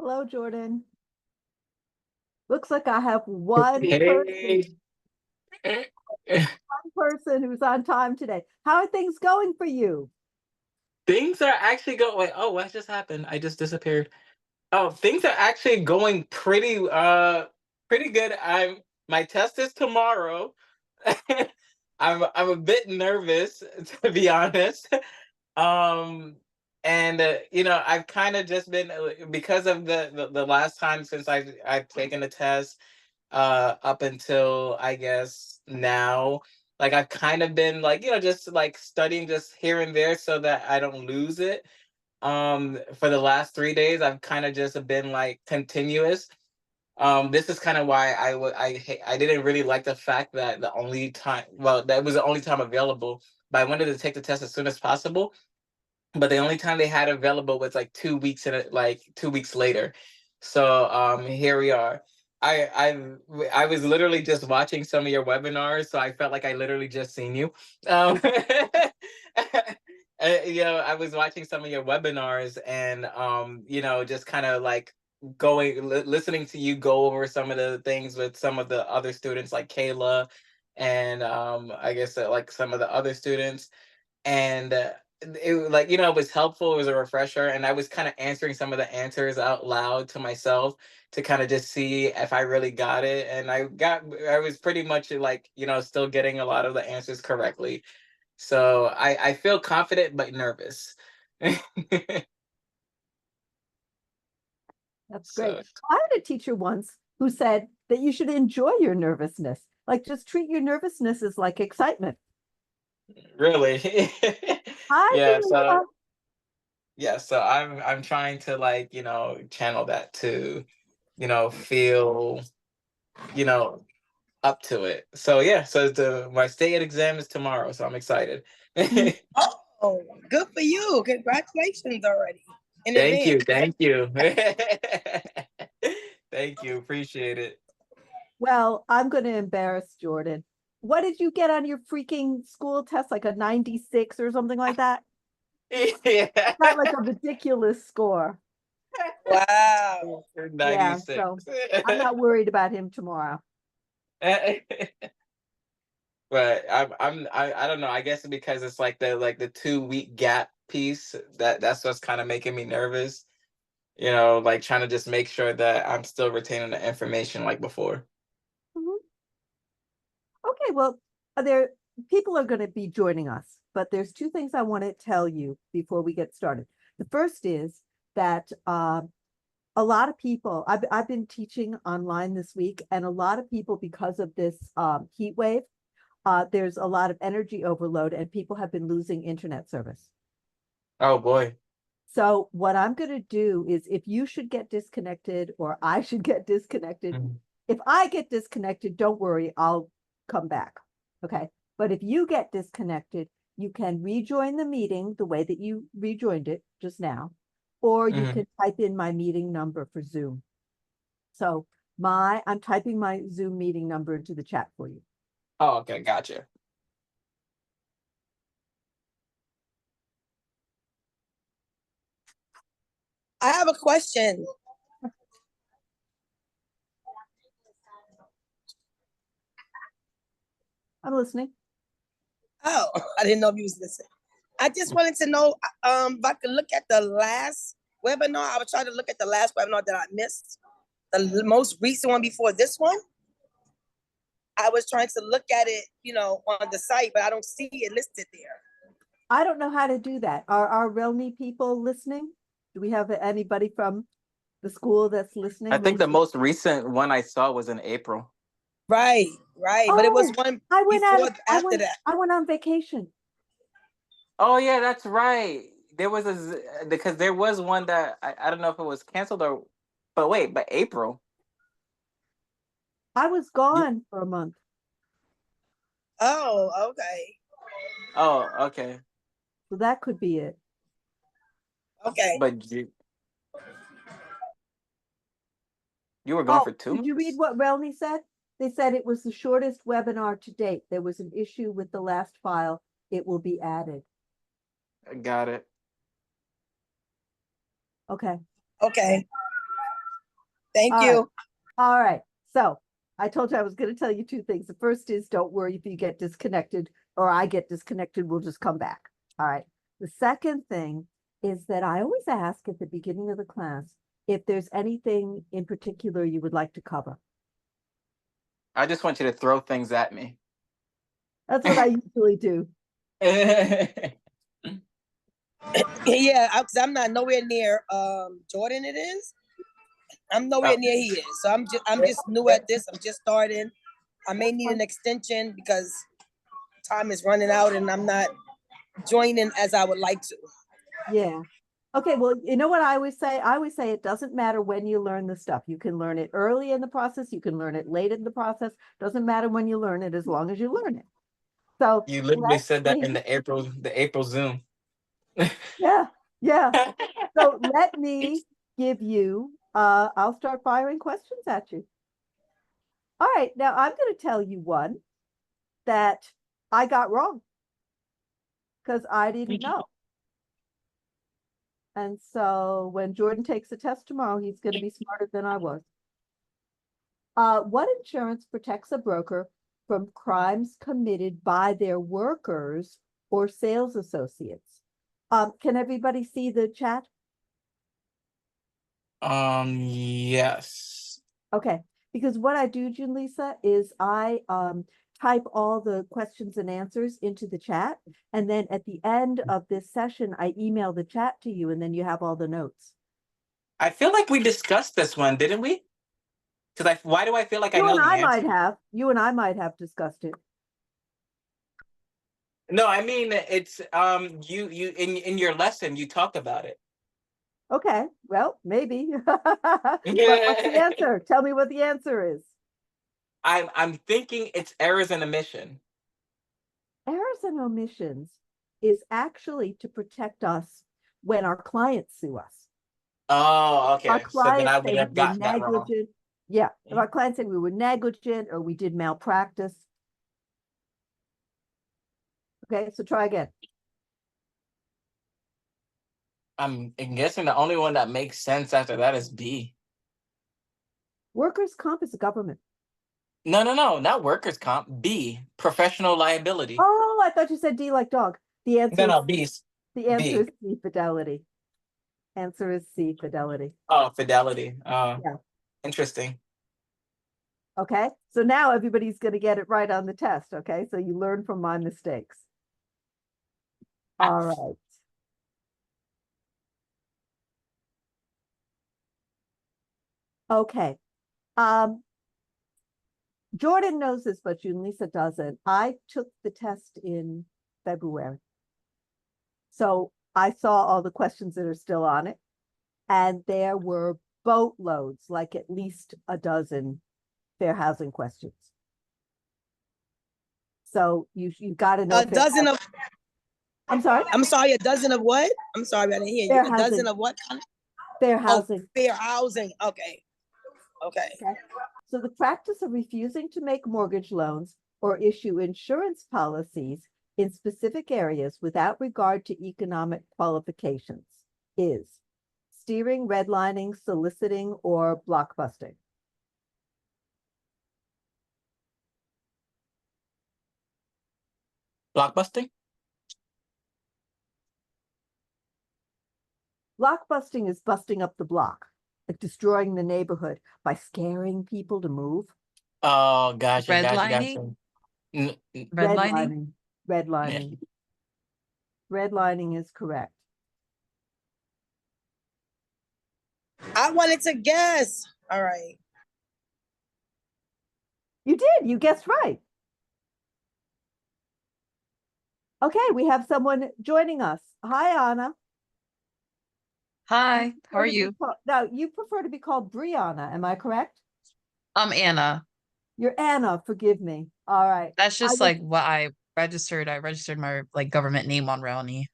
Hello, Jordan. Looks like I have Hey, one person who's on time today. How are things going for you? things are actually going. Wait, oh, what just happened? I just disappeared. Oh, things are actually going pretty good. My test is tomorrow. I'm a bit nervous to be honest. Um, and I've kind of just been because of the last time since I've taken the test. Up until I guess now. Like I've kind of been like, just like studying just here and there so that I don't lose it. For the last 3 days, I've kind of just been like continuous. This is kind of why I didn't really like the fact that the only time, well, that was the only time available, but I wanted to take the test as soon as possible. But the only time they had available was like 2 weeks in it, like 2 weeks later. So here we are. I was literally just watching some of your webinars, so I felt like I literally just seen you. I was watching some of your webinars and just kind of like listening to you go over some of the things with some of the other students like Kayla and I guess like some of the other students and it like it was helpful, it was a refresher, and I was kind of answering some of the answers out loud to myself to kind of just see if I really got it, and I was pretty much like still getting a lot of the answers correctly, so I feel confident but nervous. That's great. So I had a teacher once who said that you should enjoy your nervousness. Like just treat your nervousness as like excitement. really. I yeah do. so so I'm trying to like channel that to feel you know up to it. So yeah, so my state exam is tomorrow, so I'm excited. Mm. Oh, good for you. Congratulations already in Thank you, advance. thank you. Thank you, appreciate it. Well, I'm going to embarrass Jordan. What did you get on your freaking school test? Like a 96 or something like that? Yeah. Got like a ridiculous score. Wow. Yeah, 96. so I'm not worried about him tomorrow. But I don't know. I guess because it's like the 2 week gap piece that's what's kind of making me nervous. Like trying to just make sure that I'm still retaining the information like before. Mhm. Okay, well, there people are going to be joining us, but there's two things I want to tell you before we get started. The first is that a lot of people, I've been teaching online this week, and a lot of people, because of this heat wave, there's a lot of energy overload, and people have been losing internet service. Oh boy. So what I'm going to do is if you should get disconnected or I should get disconnected, Mhm. if I get disconnected, don't worry, I'll come back. Okay. But if you get disconnected, you can rejoin the meeting the way that you rejoined it just now, or you Mhm. can type in my meeting number for Zoom. So I'm typing my Zoom meeting number into the chat for you. Oh, okay, gotcha. I have a question. I'm listening. Oh, I didn't know if you was listening. I just wanted to know if I could look at the last webinar. I was trying to look at the last webinar that I missed, the most recent one before this one. I was trying to look at it, on the site, but I don't see it listed there. I don't know how to do that. Are our RELNY people listening? Do we have anybody from the school that's I listening? think the most recent one I saw was in April. Right, right. But it was Oh, one before after that. I went on vacation. Oh yeah, that's right. There was because there was one that I don't know if it was canceled or, but wait, but April. I was You, gone for a month. Oh, okay. oh, okay. So that could be it. Okay. But you were gone Oh, for two did you read months? what RELNY said? They said it was the shortest webinar to date. There was an issue with the last file. It will be added. Got it. Okay. Okay. Thank All you. All right. So I told you I was going to tell you two things. The first is don't worry if you get disconnected or I get disconnected, we'll just come back. All right. The second thing is that I always ask at the beginning of the class if there's anything in particular you would like to cover. I just want you to throw things at me. That's what I usually do. Yeah, because I'm not nowhere near Jordan. It is. I'm nowhere near he is. So I'm just new at this. I'm just starting. I may need an extension because time is running out and I'm not joining as I would like to. Yeah. Okay, well, you know what I always say? I always say it doesn't matter when you learn the stuff. You can learn it early in the process, you can learn it late in the process. Doesn't matter when you learn it as long as you learn it. So You literally let said that me, in the April Zoom. yeah, yeah. So let me give you, I'll start firing questions at you. All right, now I'm going to tell you one that I got wrong because I didn't know. And so when Jordan takes the test tomorrow, he's going to be smarter than I was. What insurance protects a broker from crimes committed by their workers or sales associates? Can everybody see the chat? Yes. Okay, because what I do, June Lisa, is I type all the questions and answers into the chat. And then at the end of this session, I email the chat to you and then you have all the notes. I feel like we discussed this one, didn't we? Because why do I feel like I You know and the I answer? might have discussed it. No, I mean it's you in your lesson you talked about it. Okay, well, maybe. But what's the answer? Tell me what the answer is. I'm thinking it's errors and omission. Errors and omissions is actually to protect us when our clients sue us. Oh, Our okay. So then clients I say would we have were gotten that wrong. negligent. Yeah, if our clients say we were negligent or we did malpractice. Okay, so try again. I'm guessing the only one that makes sense after that is B. Workers' comp is the government. No, not workers' comp. B, professional liability. Oh, I thought you said D like dog. The answer No, is B's. the answer B. is C, fidelity. Answer is C, fidelity. Oh, fidelity. Yeah. Interesting. Okay, so now everybody's going to get it right on the test. Okay, so you learn from my mistakes. All right. Okay. Jordan knows this, but you and Lisa doesn't. I took the test in February. So I saw all the questions that are still on it. And there were boatloads, like at least a dozen fair housing questions. So you got to know. A dozen of. I'm sorry. I'm sorry. A dozen of what? I'm sorry, I didn't hear you. Fair A housing. dozen of what? Fair housing. Oh, fair housing. Okay. Okay. So the practice of refusing to make mortgage loans or issue insurance policies in specific areas without regard to economic qualifications is steering, redlining, soliciting, or blockbusting. Blockbusting? Blockbusting is busting up the block, like destroying the neighborhood by scaring people to move. Oh, gotcha. Redlining? Redlining? Redlining. Redlining is correct. I wanted to guess. All right. You did. You guessed right. Okay, we have someone joining us. Hi, Anna. Hi, how are you? No, you prefer to be called Brianna, am I correct? I'm Anna. You're Anna, forgive me. All right. That's just like what I registered. I registered my like government name on RELNY.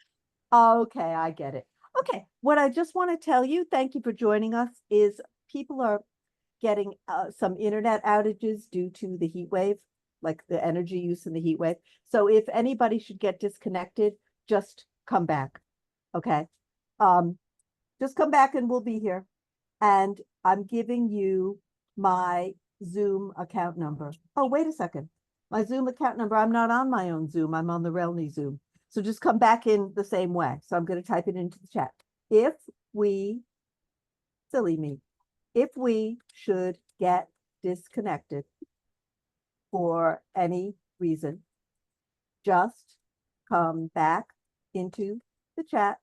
Okay, I get it. Okay, what I just want to tell you, thank you for joining us, is people are getting some internet outages due to the heat wave, like the energy use in the heat wave. So if anybody should get disconnected, just come back. Okay. Just come back and we'll be here. And I'm giving you my Zoom account number. Oh, wait a second. My Zoom account number, I'm not on my own Zoom. I'm on the RELNY Zoom. So just come back in the same way. So I'm going to type it into the chat. If we, silly me, if we should get disconnected for any reason, just come back into the chat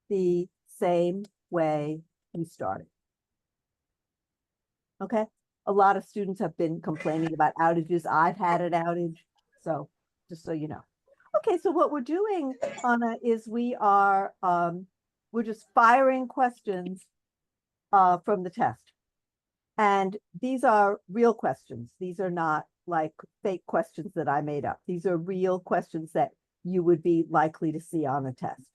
the same way you started. Okay? A lot of students have been complaining about outages. I've had an outage. So just so you know. Okay, so what we're doing, Anna, is we're just firing questions from the test. And these are real questions. These are not like fake questions that I made up. These are real questions that you would be likely to see on a test.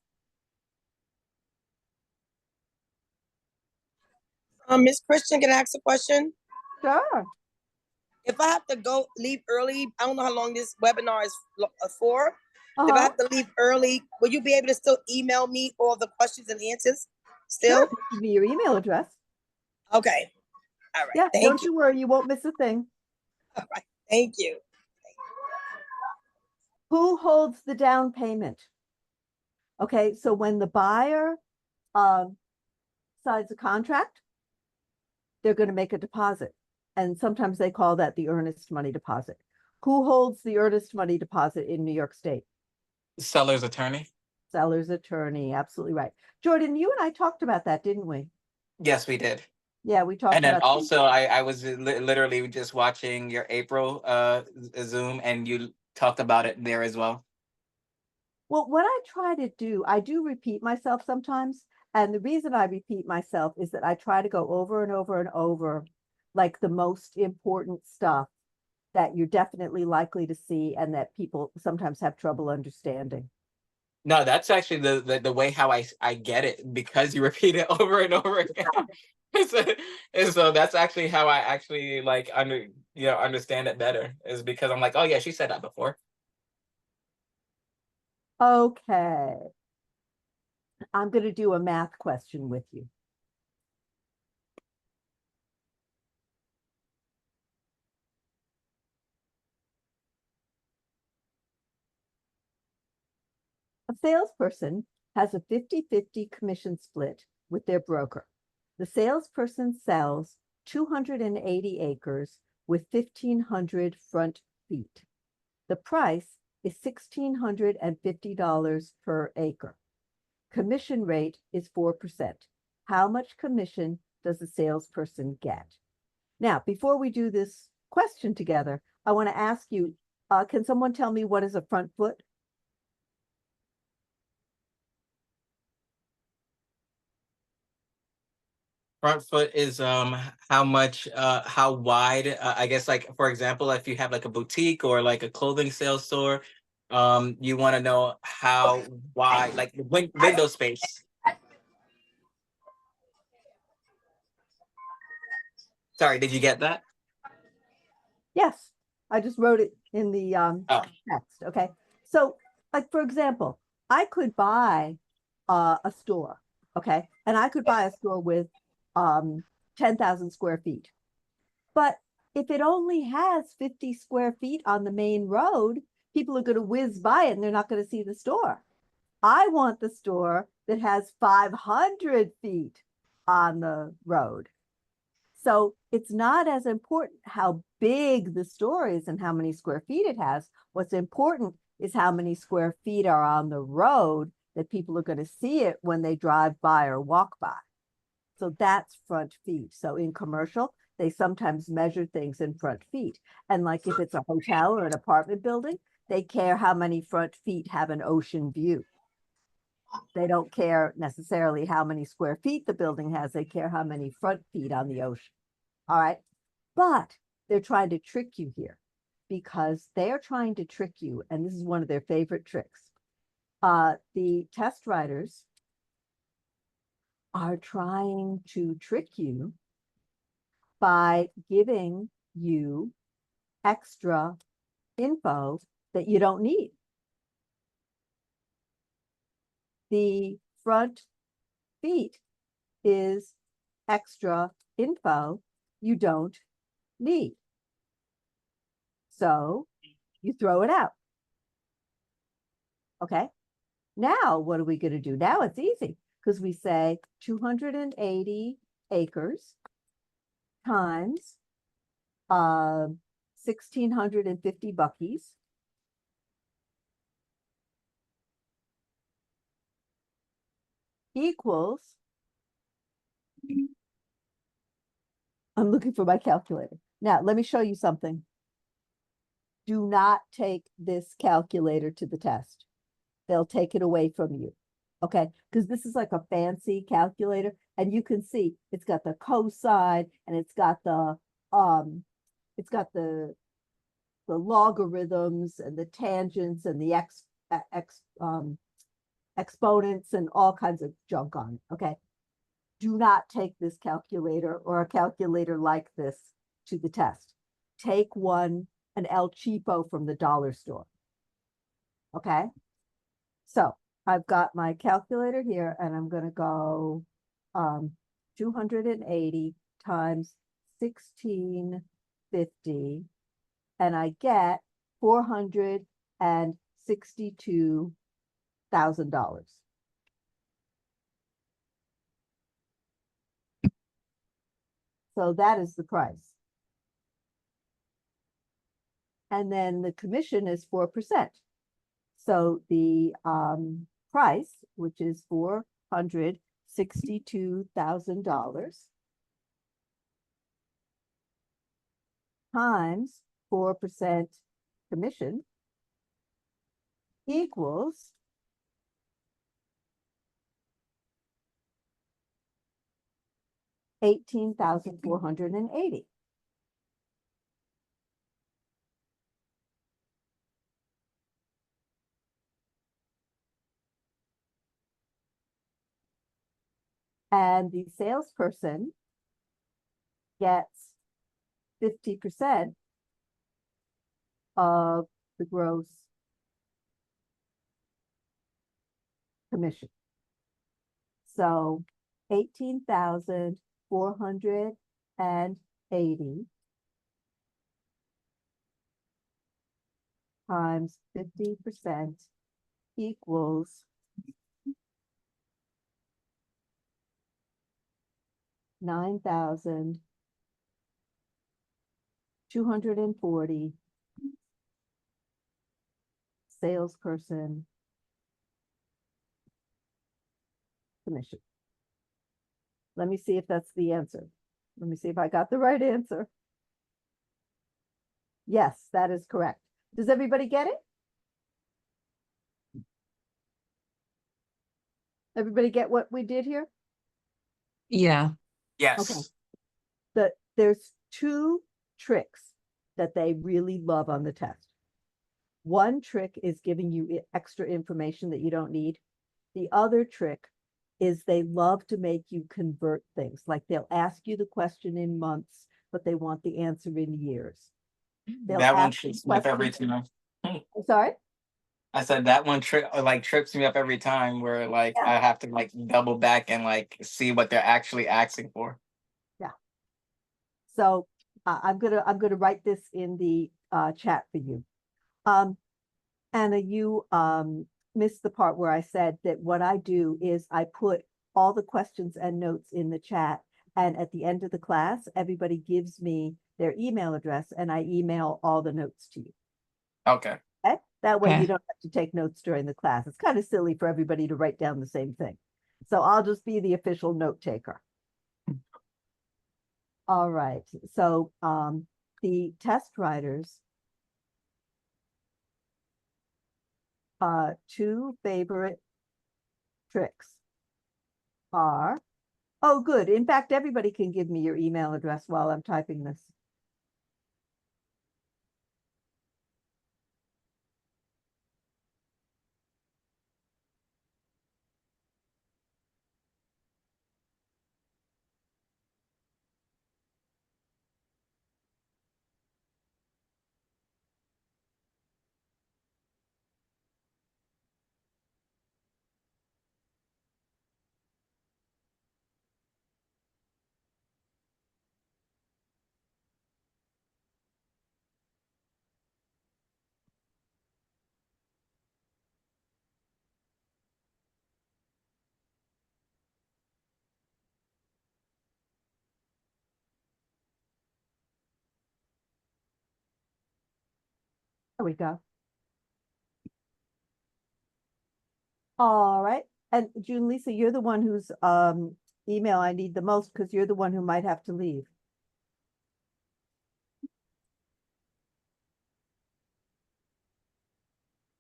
Miss Christian, can I ask a question? Sure. If I have to leave early, I don't know how long this webinar is for. If I Uh-huh. have to leave early, will you be able to still email me all the questions and answers still? Sure, give me your email address. Okay. All right. Yeah, Thank don't you. you worry, you won't miss a thing. All right. Thank you. Who holds the down payment? Okay, so when the buyer signs a contract, they're going to make a deposit. And sometimes they call that the earnest money deposit. Who holds the earnest money deposit in New York State? Seller's attorney. Seller's attorney, absolutely right. Jordan, you and I talked about that, didn't we? Yes, we did. Yeah, we talked And then about also, I was literally just watching your April Zoom, and you talked about it there as well. Well, what I try to do, I do repeat myself sometimes. And the reason I repeat myself is that I try to go over and over and over, like the most important stuff that you're definitely likely to see and that people sometimes have trouble understanding. No, that's actually the way how I get it, because you repeat it over and over again. So that's actually how I actually like understand it better, is because I'm like, oh yeah, she said that before. Okay. I'm going to do a math question with you. A salesperson has a 50-50 commission split with their broker. The salesperson sells 280 acres with 1,500 front feet. The price is $1,650 per acre. Commission rate is 4%. How much commission does the salesperson get? Now, before we do this question together, I want to ask you, can someone tell me what is a front foot? Front foot is how wide, I guess, like for example, if you have like a boutique or like a clothing sales store, you want to know how wide, like the window space. Sorry, did you get that? Yes, I just wrote it in the Oh. text. Okay, so like for example, I could buy a store, okay, and I could buy a store with 10,000 square feet, but if it only has 50 square feet on the main road, people are going to whiz by it and they're not going to see the store. I want the store that has 500 feet on the road. So it's not as important how big the store is and how many square feet it has. What's important is how many square feet are on the road that people are going to see it when they drive by or walk by. So that's front feet. So in commercial, they sometimes measure things in front feet. And like if it's a hotel or an apartment building, they care how many front feet have an ocean view. They don't care necessarily how many square feet the building has. They care how many front feet on the ocean. All right. But they're trying to trick you here because they're trying to trick you. And this is one of their favorite tricks. The test writers are trying to trick you by giving you extra info that you don't need. The front feet is extra info you don't need. So you throw it out. Okay. Now, what are we going to do? Now it's easy because we say 280 acres times 1,650 buckies equals, I'm looking for my calculator. Now, let me show you something. Do not take this calculator to the test. They'll take it away from you. Okay, because this is like a fancy calculator, and you can see it's got the cosine and it's got the logarithms and the tangents and the exponents and all kinds of junk on it. Okay, do not take this calculator or a calculator like this to the test. Take an El Cheapo from the dollar store. Okay, so I've got my calculator here and I'm going to go 280 times 1650 and I get $462,000. So that is the price. And then the commission is 4%. So the price, which is $462,000 times 4% commission equals $18,480. And the salesperson gets 50% of the gross commission. So 18,480 times 50% equals $9,240 salesperson commission. Let me see if that's the answer. Let me see if I got the right answer. Yes, that is correct. Does everybody get it? Everybody get what we did here? Yeah. Yes. Okay. There's two tricks that they really love on the test. One trick is giving you extra information that you don't need. The other trick is they love to make you convert things. Like they'll ask you the question in months, but they want the answer in years. They'll That one ask you trips me up every questions- time. I'm sorry? I said that one trips me up every time where like Yeah. I have to like double back and like see what they're actually asking for. So I'm gonna write this in the chat for you. Anna, you missed the part where I said that what I do is I put all the questions and notes in the chat, and at the end of the class, everybody gives me their email address, and I email all the notes to you. Okay. Okay? That way you Okay. don't have to take notes during the class. It's kind of silly for everybody to write down the same thing. So I'll just be the official note taker. All right, so the test writers, two favorite tricks are, oh, good. In fact, everybody can give me your email address while I'm typing this. There we go. All right. And June Lisa, you're the one whose email I need the most because you're the one who might have to leave.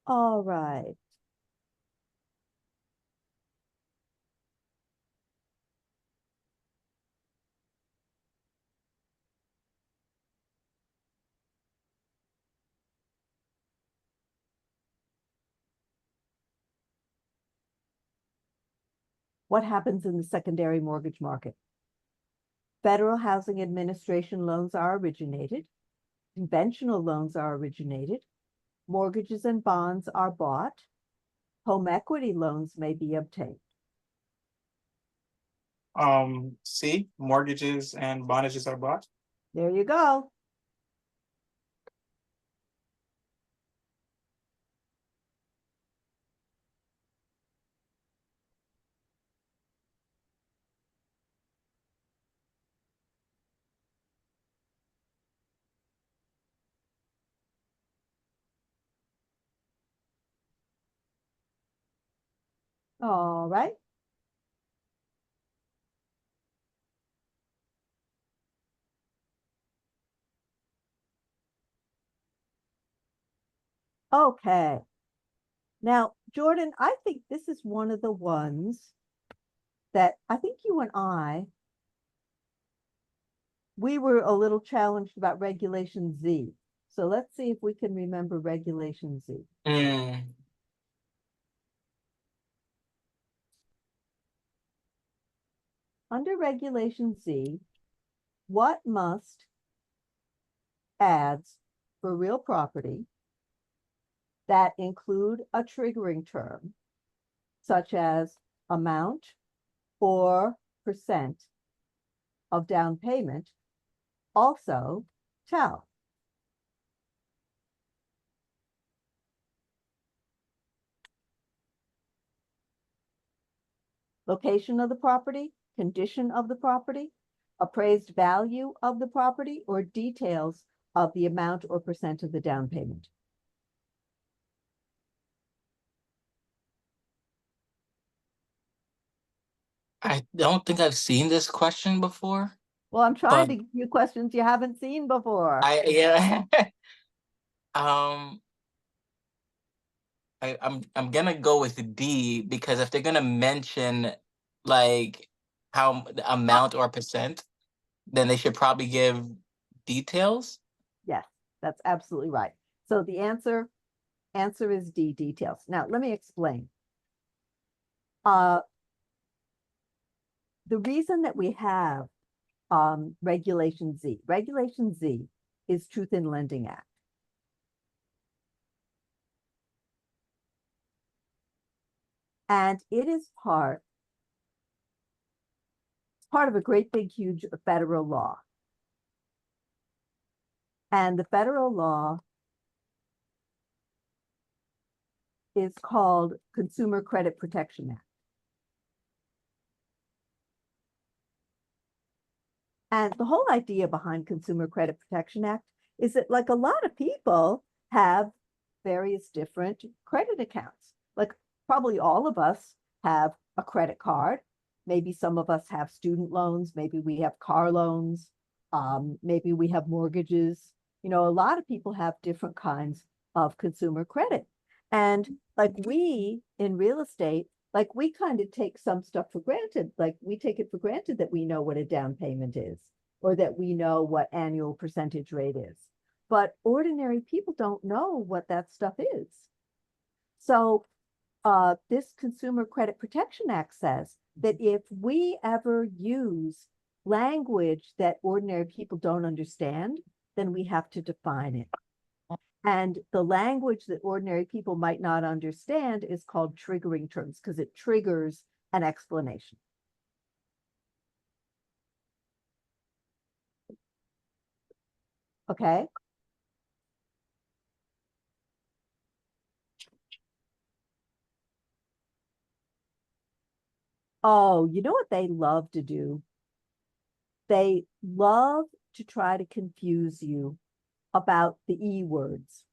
All right. What happens in the secondary mortgage market? Federal Housing Administration loans are originated. Conventional loans are originated. Mortgages and bonds are bought. Home equity loans may be obtained. C, mortgages and bondages are bought. There you go. All right. Okay. Now, Jordan, I think this is one of the ones that I think you and we were a little challenged about Regulation Z. So let's see if we can remember Regulation Z. Under Regulation Z, what must ads for real property that include a triggering term, such as amount or percent of down payment, also tell? Location of the property, condition of the property, appraised value of the property, or details of the amount or percent of the down payment. I don't think I've seen this question before. Well, I'm trying But- to give you questions you haven't seen before. Yeah. I'm gonna go with D because if they're gonna mention like how the amount or percent, then they should probably give details. Yes, that's absolutely right. So the answer is D, details. Now, let me explain. The reason that we have Regulation Z is Truth in Lending Act. And it is part of a great big huge federal law. And the federal law is called Consumer Credit Protection Act. And the whole idea behind Consumer Credit Protection Act is that like a lot of people have various different credit accounts. Like probably all of us have a credit card. Maybe some of us have student loans. Maybe we have car loans. Maybe we have mortgages. You know, a lot of people have different kinds of consumer credit. And like we in real estate, like we kind of take some stuff for granted. Like we take it for granted that we know what a down payment is or that we know what annual percentage rate is. But ordinary people don't know what that stuff is. So this Consumer Credit Protection Act says that if we ever use language that ordinary people don't understand, then we have to define it. And the language that ordinary people might not understand is called triggering terms because it triggers an explanation. Okay. Oh, you know what they love to do? They love to try to confuse you about the E words.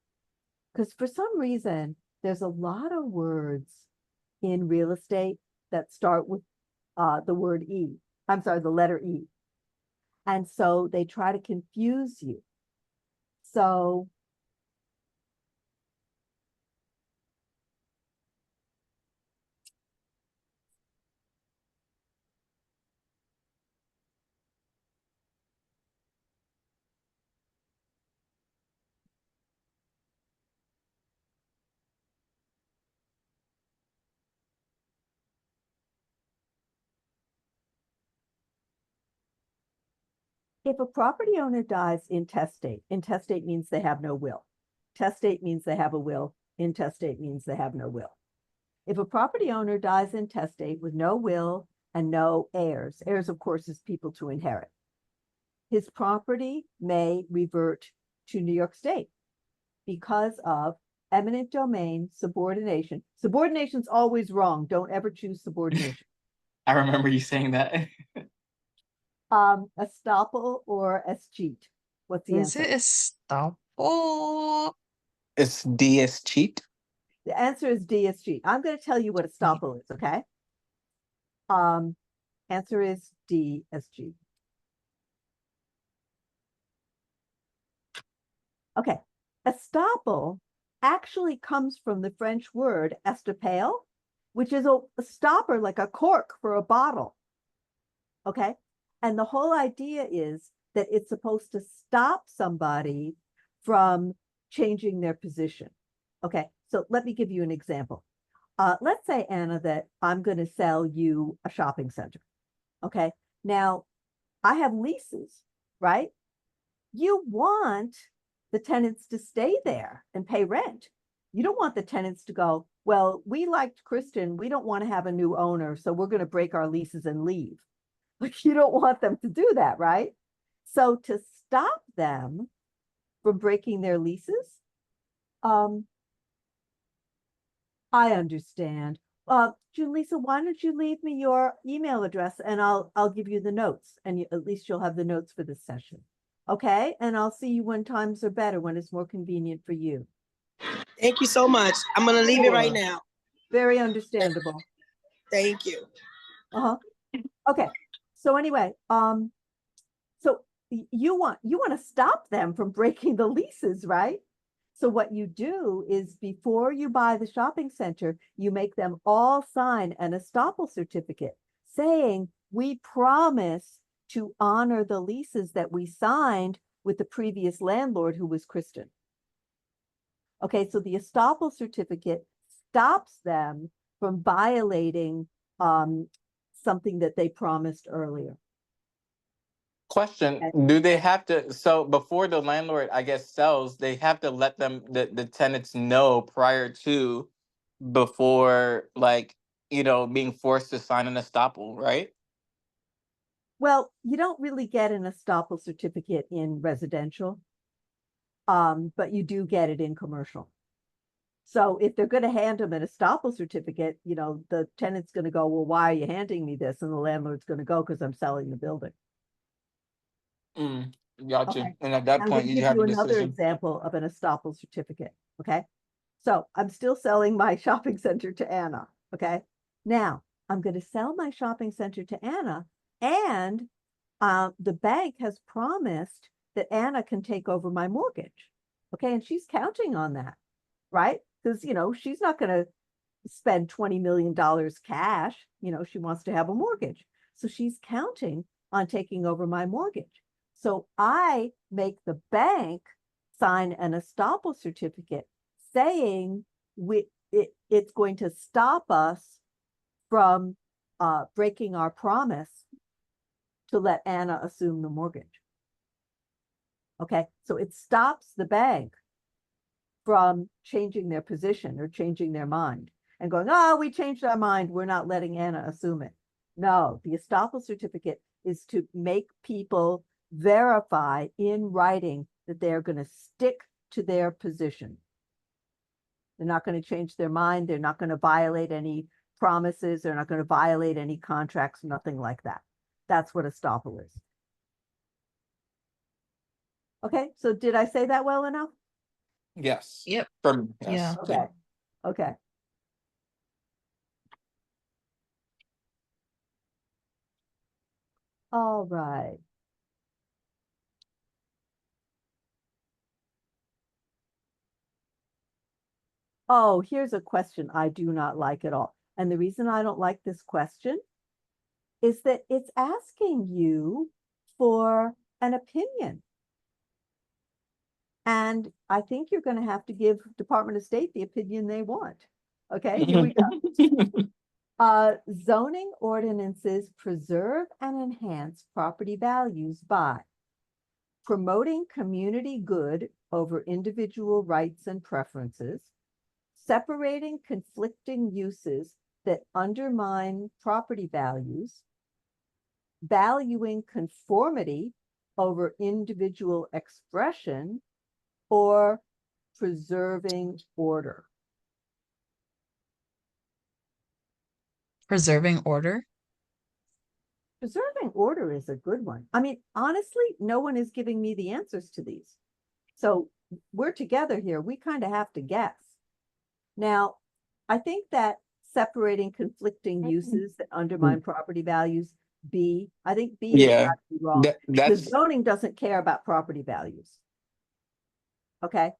Because for some reason, there's a lot of words in real estate that start with the word E. I'm sorry, the letter E. And so they try to confuse you. So if a property owner dies intestate means they have no will. Testate means they have a will. Intestate means they have no will. If a property owner dies intestate with no will and no heirs, heirs, of course, is people to inherit, his property may revert to New York State because of eminent domain subordination. Subordination's always wrong. Don't ever choose subordination. I remember you saying that. Estoppel or escheat. What's the Is answer? it estoppel? It's D as cheat. The answer is D, escheat. I'm going to tell you what estoppel is, okay? Answer is D, escheat. Okay, estoppel actually comes from the French word estopale, which is a stopper, like a cork for a bottle. Okay, and the whole idea is that it's supposed to stop somebody from changing their position. Okay, so let me give you an example. Let's say, Anna, that I'm going to sell you a shopping center. Okay, now I have leases, right? You want the tenants to stay there and pay rent. You don't want the tenants to go, well, we liked Kristen. We don't want to have a new owner, so we're going to break our leases and leave. Like, you don't want them to do that, right? So to stop them from breaking their leases, I understand. Julissa, why don't you leave me your email address and I'll give you the notes, and at least you'll have the notes for this session. Okay, and I'll see you when times are better, when it's more convenient for you. Thank you so much. I'm gonna leave it right now. Very understandable. Thank you. Okay. So anyway, so you want to stop them from breaking the leases, right? So what you do is, before you buy the shopping center, you make them all sign an estoppel certificate saying, we promise to honor the leases that we signed with the previous landlord, who was Kristen. Okay, so the estoppel certificate stops them from violating something that they promised earlier. Question, do they have to, so before the landlord, I guess, sells, they have to let them, the tenants know prior to, before, like, being forced to sign an estoppel, right? Well, you don't really get an estoppel certificate in residential, but you do get it in commercial. So if they're going to hand them an estoppel certificate, the tenant's going to go, well, why are you handing me this? And the landlord's going to go, because I'm selling the building. Gotcha. Okay. And at that I'm point, going to you give have you a another decision. example of an estoppel certificate. Okay. So I'm still selling my shopping center to Anna. Okay. Now I'm going to sell my shopping center to Anna, and the bank has promised that Anna can take over my mortgage. Okay. And she's counting on that, right? Because, she's not going to spend $20 million cash. She wants to have a mortgage. So she's counting on taking over my mortgage. So I make the bank sign an estoppel certificate saying it's going to stop us from breaking our promise to let Anna assume the mortgage. Okay, so it stops the bank from changing their position or changing their mind and going, oh, we changed our mind, we're not letting Anna assume it. No, the estoppel certificate is to make people verify in writing that they're going to stick to their position. They're not going to change their mind. They're not going to violate any promises. They're not going to violate any contracts, nothing like that. That's what estoppel is. Okay, so did I say that well enough? Yes. Yep. For me, Yeah. yes. Okay, okay. All right. Oh, here's a question I do not like at all. And the reason I don't like this question is that it's asking you for an opinion. And I think you're going to have to give Department of State the opinion they want. Okay, here we go. Zoning ordinances preserve and enhance property values by promoting community good over individual rights and preferences, separating conflicting uses that undermine property values, valuing conformity over individual expression, or preserving order. Preserving order. Preserving order is a good one. I mean, honestly, no one is giving me the answers to these. So we're together here. We kind of have to guess. Now, I think that separating conflicting uses that undermine property values, B, I think B is Yeah. got to be wrong. The That's zoning doesn't care about property values. Okay.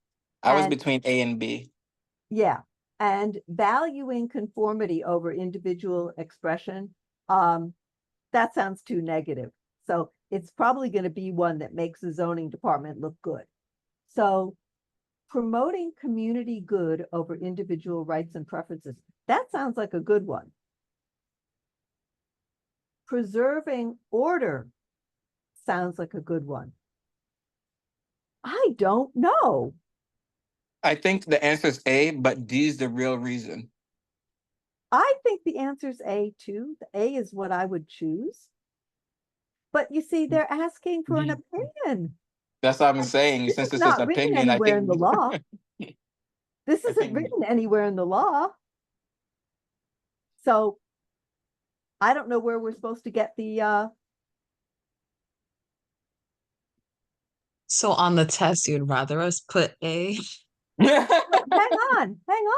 I was And between A and B. yeah, and valuing conformity over individual expression, that sounds too negative. So it's probably going to be one that makes the zoning department look good. So promoting community good over individual rights and preferences, that sounds like a good one. Preserving order sounds like a good one. I don't know. I think the answer is A, but D is the real reason. I think the answer is A too. The A is what I would choose. But you see, they're asking for an opinion. That's what I'm saying. This Since is it's just not written opinion, I anywhere in the think law. This I isn't think written anywhere in the law. So I don't know where we're supposed to get the So on the test, you'd rather us put A? hang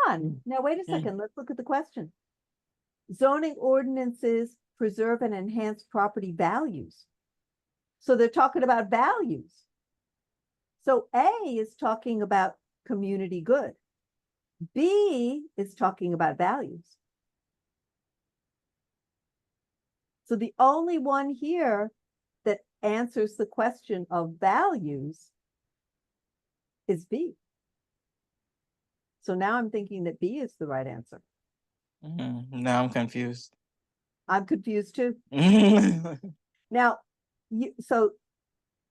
on. Now wait a second. Let's look at the question. Zoning ordinances preserve and enhance property values. So they're talking about values. So A is talking about community good. B is talking about values. So the only one here that answers the question of values is B. So now I'm thinking that B is the right answer. Now I'm confused. I'm confused too. Now, so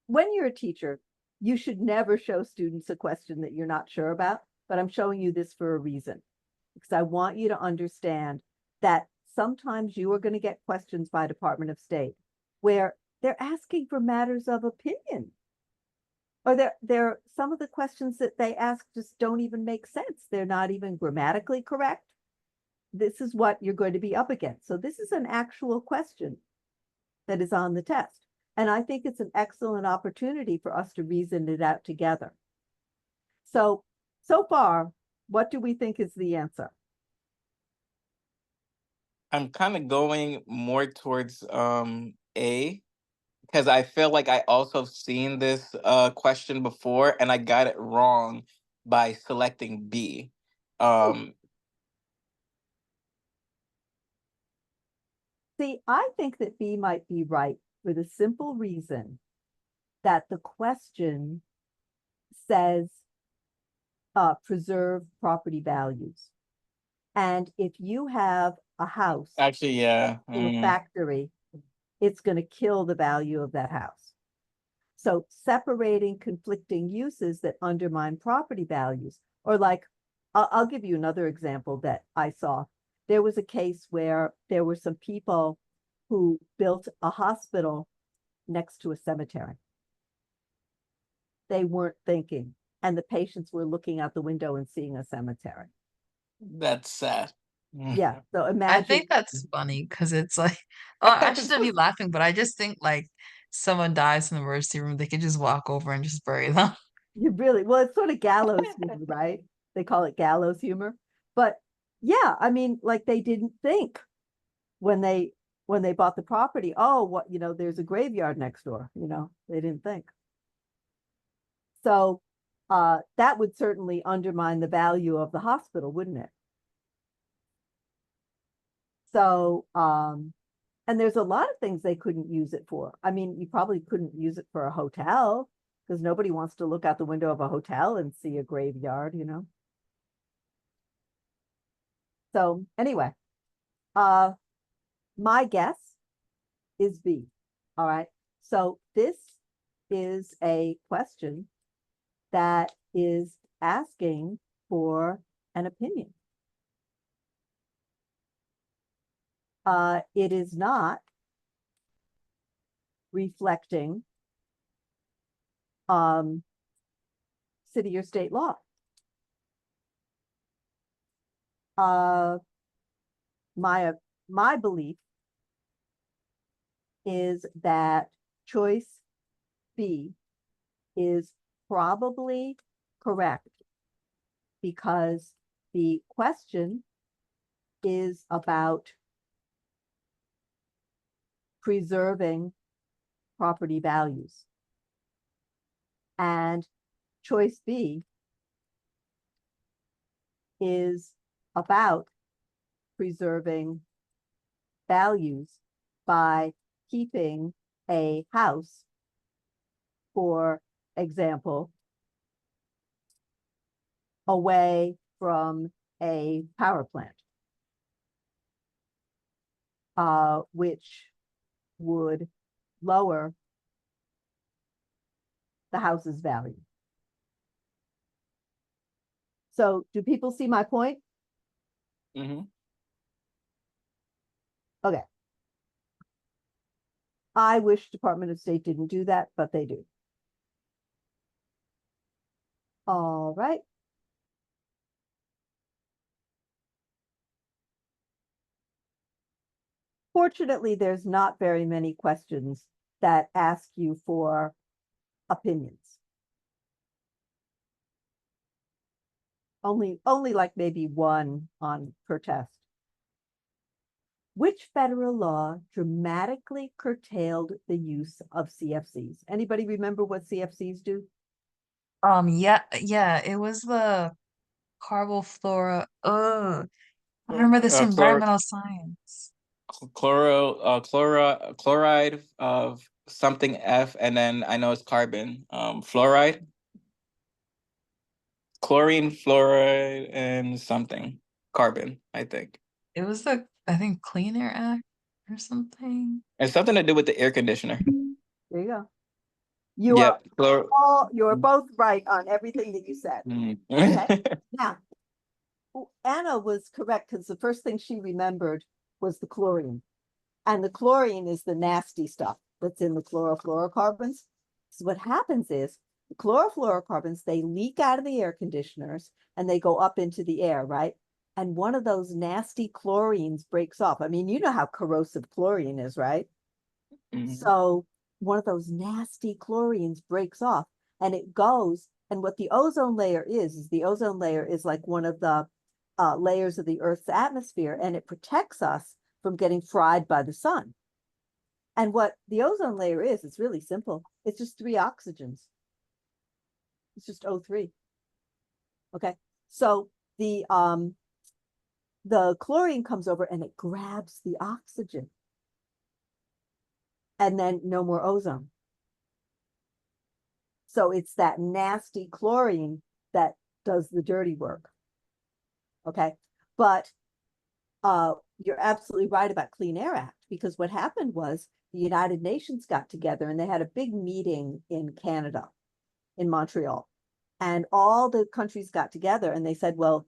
when you're a teacher, you should never show students a question that you're not sure about, but I'm showing you this for a reason, because I want you to understand that sometimes you are going to get questions by Department of State where they're asking for matters of opinion. Or they're some of the questions that they ask just don't even make sense. They're not even grammatically correct. This is what you're going to be up against. So this is an actual question that is on the test. And I think it's an excellent opportunity for us to reason it out together. So far, what do we think is the answer? I'm kind of going more towards A, because I feel like I also seen this question before and I got it wrong by selecting B. See, I think that B might be right for the simple reason that the question says preserve property values. And if you have a house Actually, yeah. in a factory, it's going to kill the value of that house. So separating conflicting uses that undermine property values, or like, I'll give you another example that I saw. There was a case where there were some people who built a hospital next to a cemetery. They weren't thinking, and the patients were looking out the window and seeing a cemetery. That's sad. Yeah, so I imagine. think that's funny because it's like, oh, I shouldn't be laughing, but I just think like someone dies in the emergency room, they could just walk over and just bury them. You really, well, it's sort of gallows humor, right? They call it gallows humor. But yeah, I mean, like they didn't think when they bought the property, oh, what, there's a graveyard next door, they didn't think. So that would certainly undermine the value of the hospital, wouldn't it? So, and there's a lot of things they couldn't use it for. I mean, you probably couldn't use it for a hotel because nobody wants to look out the window of a hotel and see a graveyard. So anyway, my guess is B. All right. So this is a question that is asking for an opinion. It is not reflecting city or state law. My belief is that choice B is probably correct because the question is about preserving property values. And choice B is about preserving values by keeping a house, for example, away from a power plant, which would lower the house's value. So do people see my point? Mm-hmm. Okay. I wish Department of State didn't do that, but they do. All right. Fortunately, there's not very many questions that ask you for opinions. Only like maybe one on per test. Which federal law dramatically curtailed the use of CFCs? Anybody remember what CFCs do? Yeah, it was the carboflora. I remember this from Chlor environmental science. chloride of something F, and then I know it's carbon. Fluoride, chlorine, fluoride, and something carbon. I think It was I think Clean Air Act or something. it's something to do with the air conditioner. There you go. Yep. You're both right on everything that you said. Okay. Now, Anna was correct because the first thing she remembered was the chlorine. And the chlorine is the nasty stuff that's in the chlorofluorocarbons. So what happens is the chlorofluorocarbons, they leak out of the air conditioners and they go up into the air, right? And one of those nasty chlorines breaks off. I mean, you know how corrosive chlorine is, right? Mhm. So one of those nasty chlorines breaks off and it goes. And what the ozone layer is the ozone layer is like one of the layers of the Earth's atmosphere, and it protects us from getting fried by the sun. And what the ozone layer is, it's really simple. It's just 3 oxygens. It's just O3. Okay. So the chlorine comes over and it grabs the oxygen. And then no more ozone. So it's that nasty chlorine that does the dirty work. Okay. But you're absolutely right about Clean Air Act, because what happened was the United Nations got together and they had a big meeting in Canada, in Montreal. And all the countries got together and they said, well,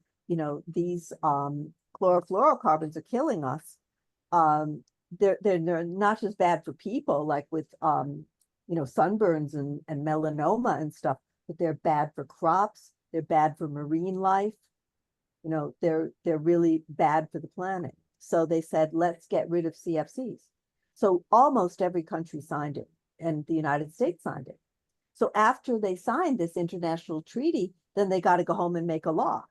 these chlorofluorocarbons are killing us. They're not just bad for people, like with sunburns and melanoma and stuff, but they're bad for crops, they're bad for marine life. They're really bad for the planet. So they said, let's get rid of CFCs. So almost every country signed it, and the United States signed it. So after they signed this international treaty, then they got to go home and make a law.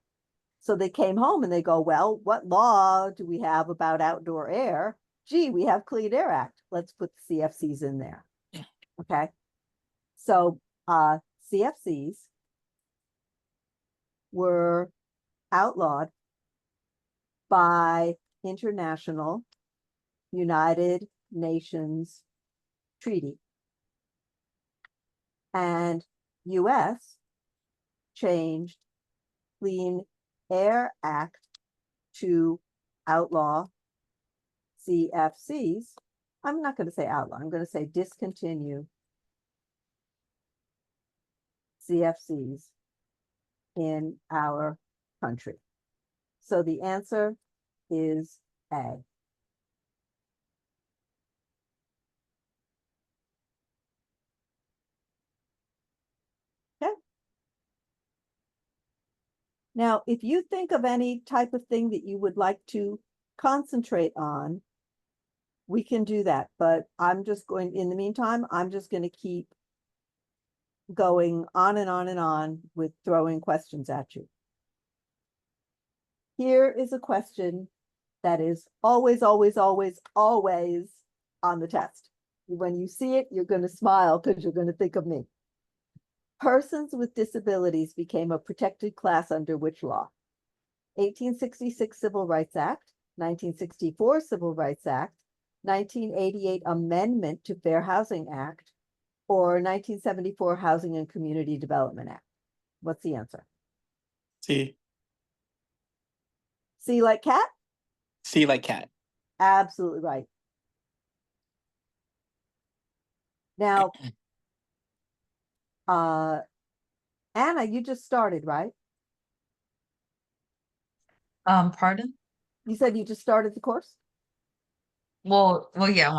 So they came home and they go, well, what law do we have about outdoor air? Gee, we have Clean Air Act. Let's put the CFCs in there. Okay. So CFCs were outlawed by international United Nations treaty. And US changed Clean Air Act to outlaw CFCs. I'm not going to say outlaw, I'm going to say discontinue CFCs in our country. So the answer is A. Okay. Now, if you think of any type of thing that you would like to concentrate on, we can do that. But I'm just going, in the meantime, I'm just going to keep going on and on and on with throwing questions at you. Here is a question that is always, always, always, always on the test. When you see it, you're going to smile because you're going to think of me. Persons with disabilities became a protected class under which law? 1866 Civil Rights Act, 1964 Civil Rights Act, 1988 Amendment to Fair Housing Act, or 1974 Housing and Community Development Act? What's the answer? C. C like cat? C like cat. Absolutely right. Now, Anna, you just started, right? Pardon? You said you just started the course? Well, yeah,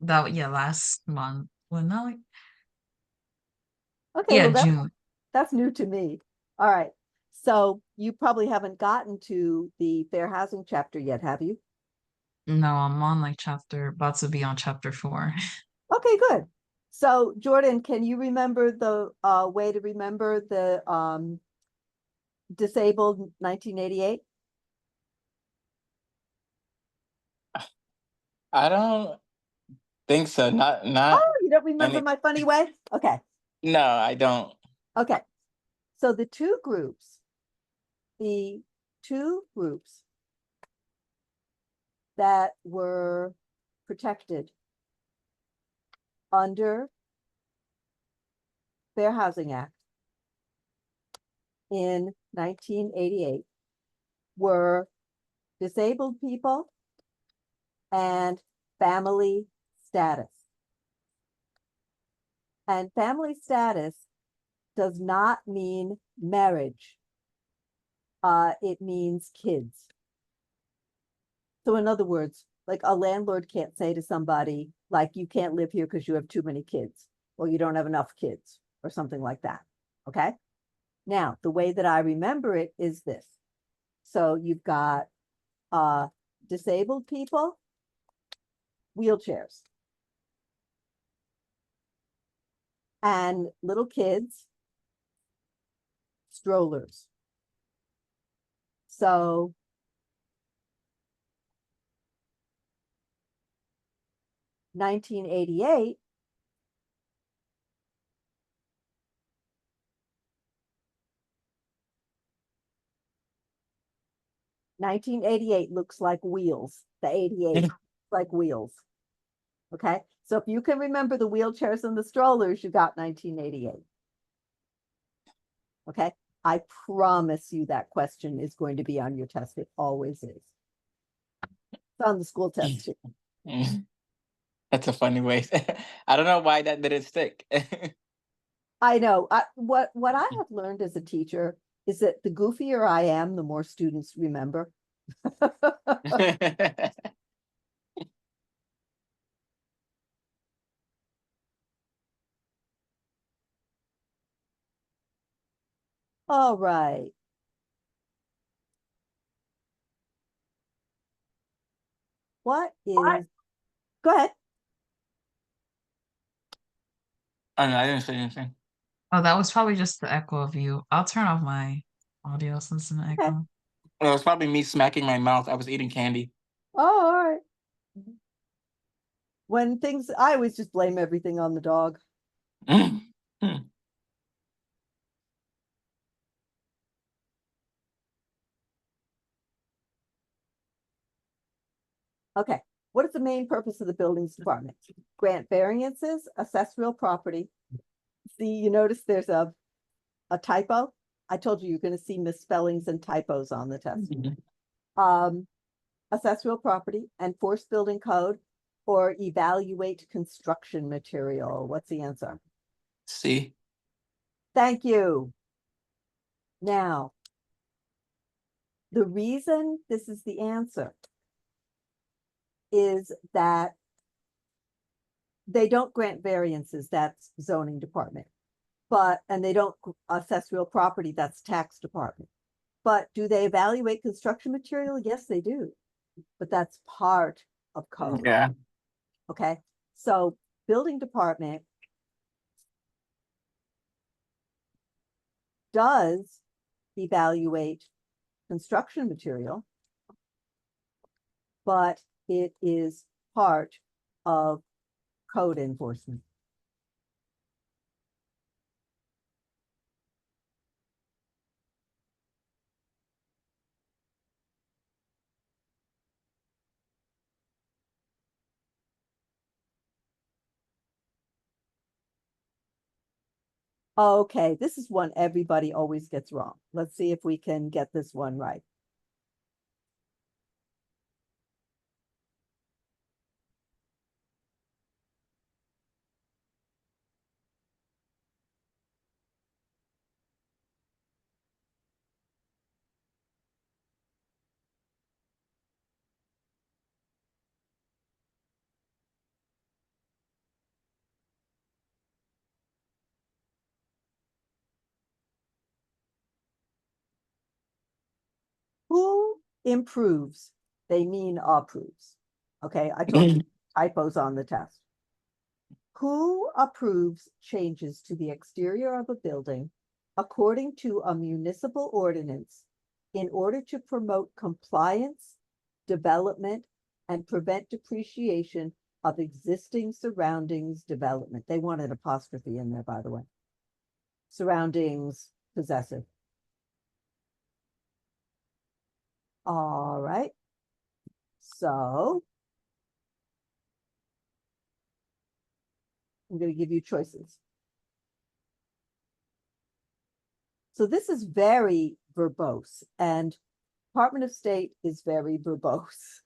last month. Well, no, Okay, yeah, well, June. that's new to me. All right. So you probably haven't gotten to the fair housing chapter yet, have you? No, I'm on about to be on chapter 4. Okay, good. So Jordan, can you remember the way to remember the disabled 1988? I don't think so. Not Oh, you don't remember any. my funny way? Okay. No, I don't. Okay. So the two groups that were protected under Fair Housing Act in 1988 were disabled people and family status. And family status does not mean marriage. It means kids. So in other words, like a landlord can't say to somebody, like, you can't live here because you have too many kids, or you don't have enough kids, or something like that. Okay. Now, the way that I remember it is this. So you've got disabled people, wheelchairs, and little kids, strollers. So 1988 1988 looks like wheels. The 88 looks like wheels. Okay. So if you can remember the wheelchairs and the strollers, you got 1988. Okay. I promise you that question is going to be on your test. It always is. It's on the school test too. That's a funny way. I don't know why that didn't stick. I know. What I have learned as a teacher is that the goofier I am, the more students remember. All right. What is, go ahead. Oh, no, I didn't say anything. Oh, that was probably just the echo of you. I'll turn off my audio since it's an Okay. echo. It was probably me smacking my mouth. I was eating candy. Oh, all right. I always just blame everything on the dog. Okay, what is the main purpose of the buildings department? Grant variances, assess real property. See, you notice there's a typo? I told you you're gonna see misspellings and typos on the test. Assess real property, enforce building code, or evaluate construction material. What's the answer? See? Thank you. Now, the reason this is the answer is that they don't grant variances, that's zoning department. And they don't assess real property, that's tax department. But do they evaluate construction material? Yes, they do. But that's part of code. Yeah. Okay, so building department does evaluate construction material, but it is part of code enforcement. Okay, this is one everybody always gets wrong. Let's see if we can get this one right. Who improves? They mean approves. Okay, I told you typos on the test. Who approves changes to the exterior of a building according to a municipal ordinance in order to promote compliance, development, and prevent depreciation of existing surroundings development? They want an apostrophe in there, by the way. Surroundings possessive. All right. So I'm going to give you choices. So this is very verbose, and Department of State is very verbose.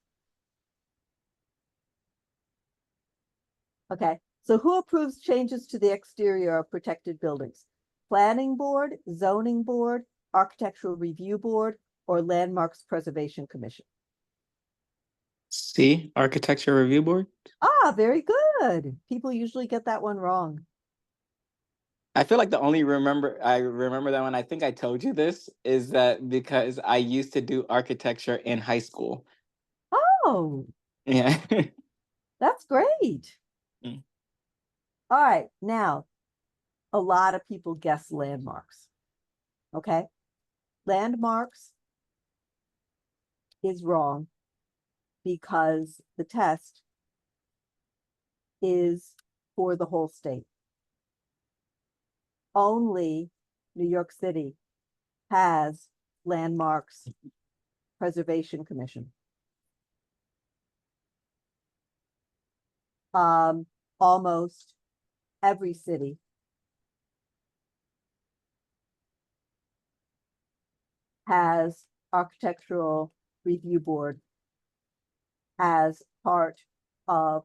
Okay, so who approves changes to the exterior of protected buildings? Planning Board, Zoning Board, Architectural Review Board, or Landmarks Preservation Commission? See? Architecture Review Board? Ah, very good. People usually get that one wrong. I feel like I remember that one. I think I told you this is that because I used to do architecture in high school. Oh, Yeah. that's great. Mm. All right, now, a lot of people guess landmarks. Okay, landmarks is wrong because the test is for the whole state. Only New York City has Landmarks Preservation Commission. Almost every city has Architectural Review Board as part of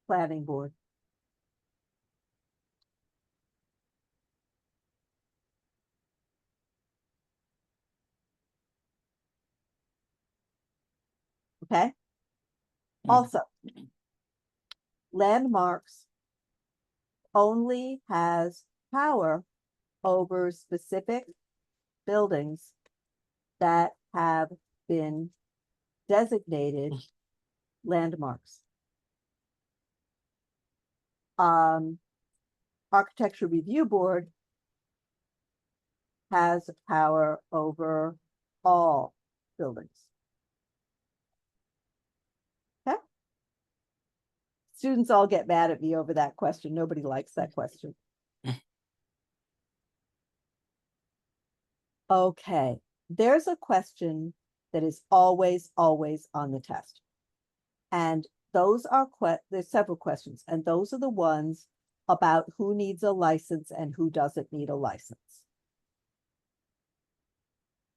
Planning Board. Okay. Also, landmarks only has power over specific buildings that have been designated landmarks. Architecture Review Board has power over all buildings. Okay? Students all get mad at me over that question. Nobody likes that question. Okay, there's a question that is always, always on the test. And those are there's several questions, and those are the ones about who needs a license and who doesn't need a license.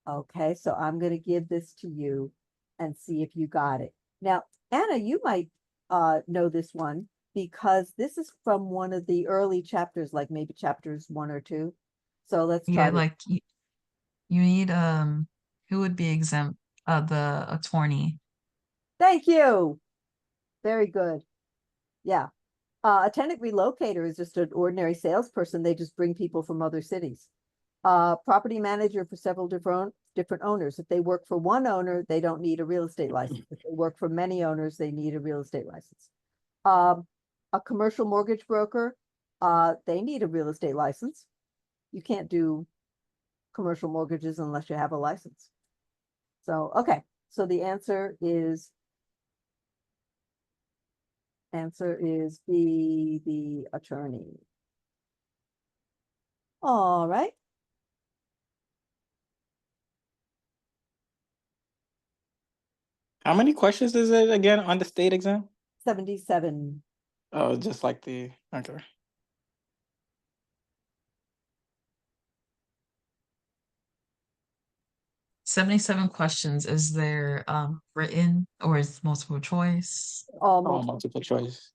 Okay, so I'm going to give this to you and see if you got it. Now, Anna, you might know this one because this is from one of the early chapters, like maybe chapters 1 or 2. So let's try Yeah, to. like you need who would be exempt? The attorney. Thank you. Very good. Yeah. A tenant relocator is just an ordinary salesperson. They just bring people from other cities. Property manager for several different owners. If they work for one owner, they don't need a real estate license. If they work for many owners, they need a real estate license. A commercial mortgage broker, they need a real estate license. You can't do commercial mortgages unless you have a license. So, okay. So the answer is B, the attorney. All right. How many questions is it again on the state exam? 77. Oh, just like the okay. 77 questions. Is there written or is multiple choice? All Oh, multiple. multiple choice.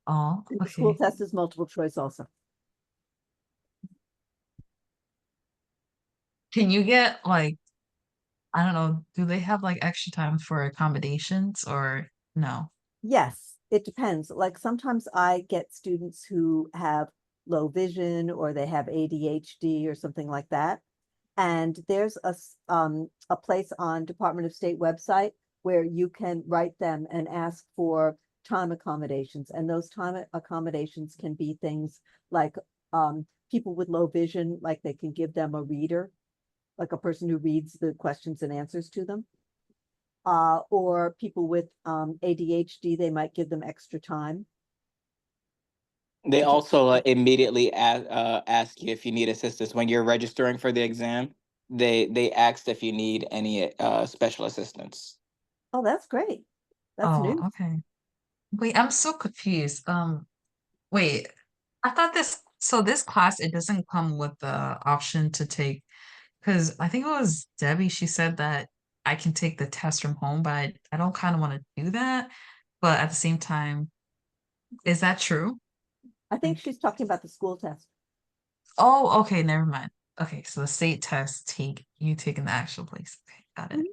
Oh, The school okay. test is multiple choice also. Can you get like, I don't know, do they have like extra time for accommodations or no? Yes, it depends. Like sometimes I get students who have low vision or they have ADHD or something like that. And there's a place on Department of State website where you can write them and ask for time accommodations. And those time accommodations can be things like people with low vision, like they can give them a reader, like a person who reads the questions and answers to them. Or people with ADHD, they might give them extra time. They also immediately ask you if you need assistance when you're registering for the exam. They asked if you need any special assistance. Oh, that's great. That's Oh, new. okay. Wait, I'm so confused. Wait, I thought this class, it doesn't come with the option to take, because I think it was Debbie, she said that I can take the test from home, but I don't kind of want to do that. But at the same time, is that true? I think Like, she's talking about the school test. oh, okay, never mind. Okay, so the state test you take in the actual place. Okay, got it. Mhm.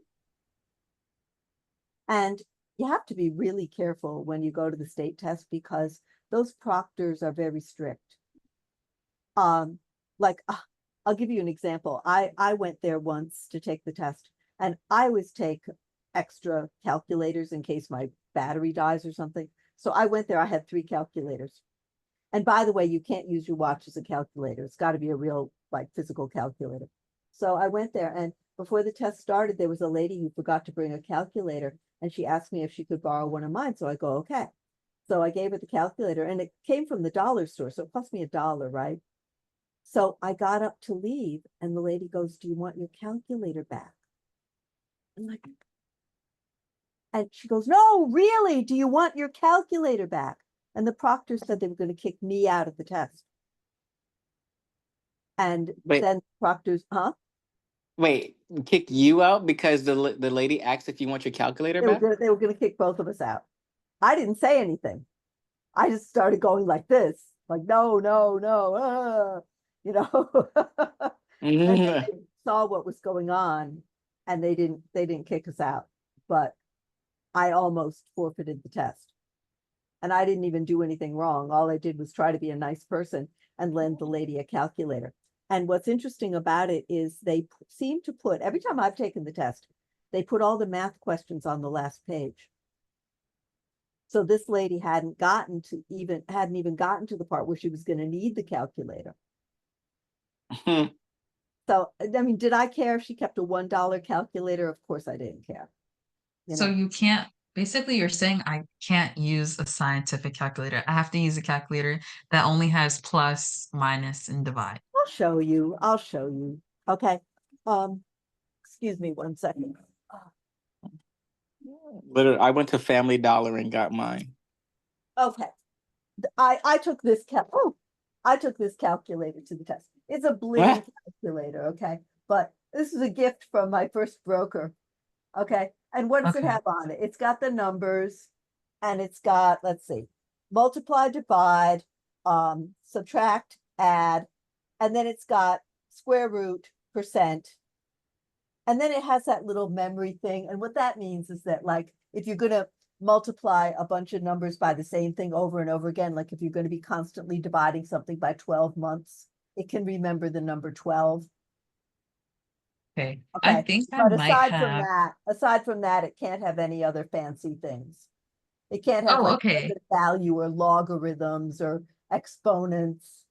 And you have to be really careful when you go to the state test because those proctors are very strict. Like I'll give you an example. I went there once to take the test, and I always take extra calculators in case my battery dies or something. So I went there. I had 3 calculators. And by the way, you can't use your watch as a calculator. It's got to be a real, like, physical calculator. So I went there, and before the test started, there was a lady who forgot to bring a calculator, and she asked me if she could borrow one of mine. So I go, okay. So I gave her the calculator, and it came from the dollar store, so it cost me $1, right? So I got up to leave, and the lady goes, "Do you want your calculator back?" I'm like, and she goes, "No, really, do you want your calculator back?" And the proctor said they were going to kick me out of the test. And Wait, then proctors, huh? wait, kick you out because the lady asked if you want your calculator back? They were going to kick both of us out. I didn't say anything. I just started going like this, like, no, no, no, you know. And then Mhm. they saw what was going on, and they didn't kick us out. But I almost forfeited the test. And I didn't even do anything wrong. All I did was try to be a nice person and lend the lady a calculator. And what's interesting about it is they seem to put, every time I've taken the test, they put all the math questions on the last page. So this lady hadn't even gotten to the part where she was going to need the calculator. So, I mean, did I care if she kept a $1 calculator? Of course I didn't care. You So know, you can't, basically you're saying I can't use a scientific calculator. I have to use a calculator that only has plus, minus, and divide. I'll show you. I'll show you. Okay. Excuse me 1 second. Literally, I went to Family Dollar and got mine. Okay. I took this I took this calculator to the test. It's a bling calculator, okay? But this is a gift from my first broker. Okay. And what does it Okay. have on it? It's got the numbers and it's got, let's see, multiply, divide, subtract, add, and then it's got square root, percent. And then it has that little memory thing. And what that means is that, like, if you're going to multiply a bunch of numbers by the same thing over and over again, like if you're going to be constantly dividing something by 12 months, it can remember the number 12. Okay. I Okay. think I But might have. aside from that, it can't have any other fancy things. It can't have Oh, like okay. negative value or logarithms or exponents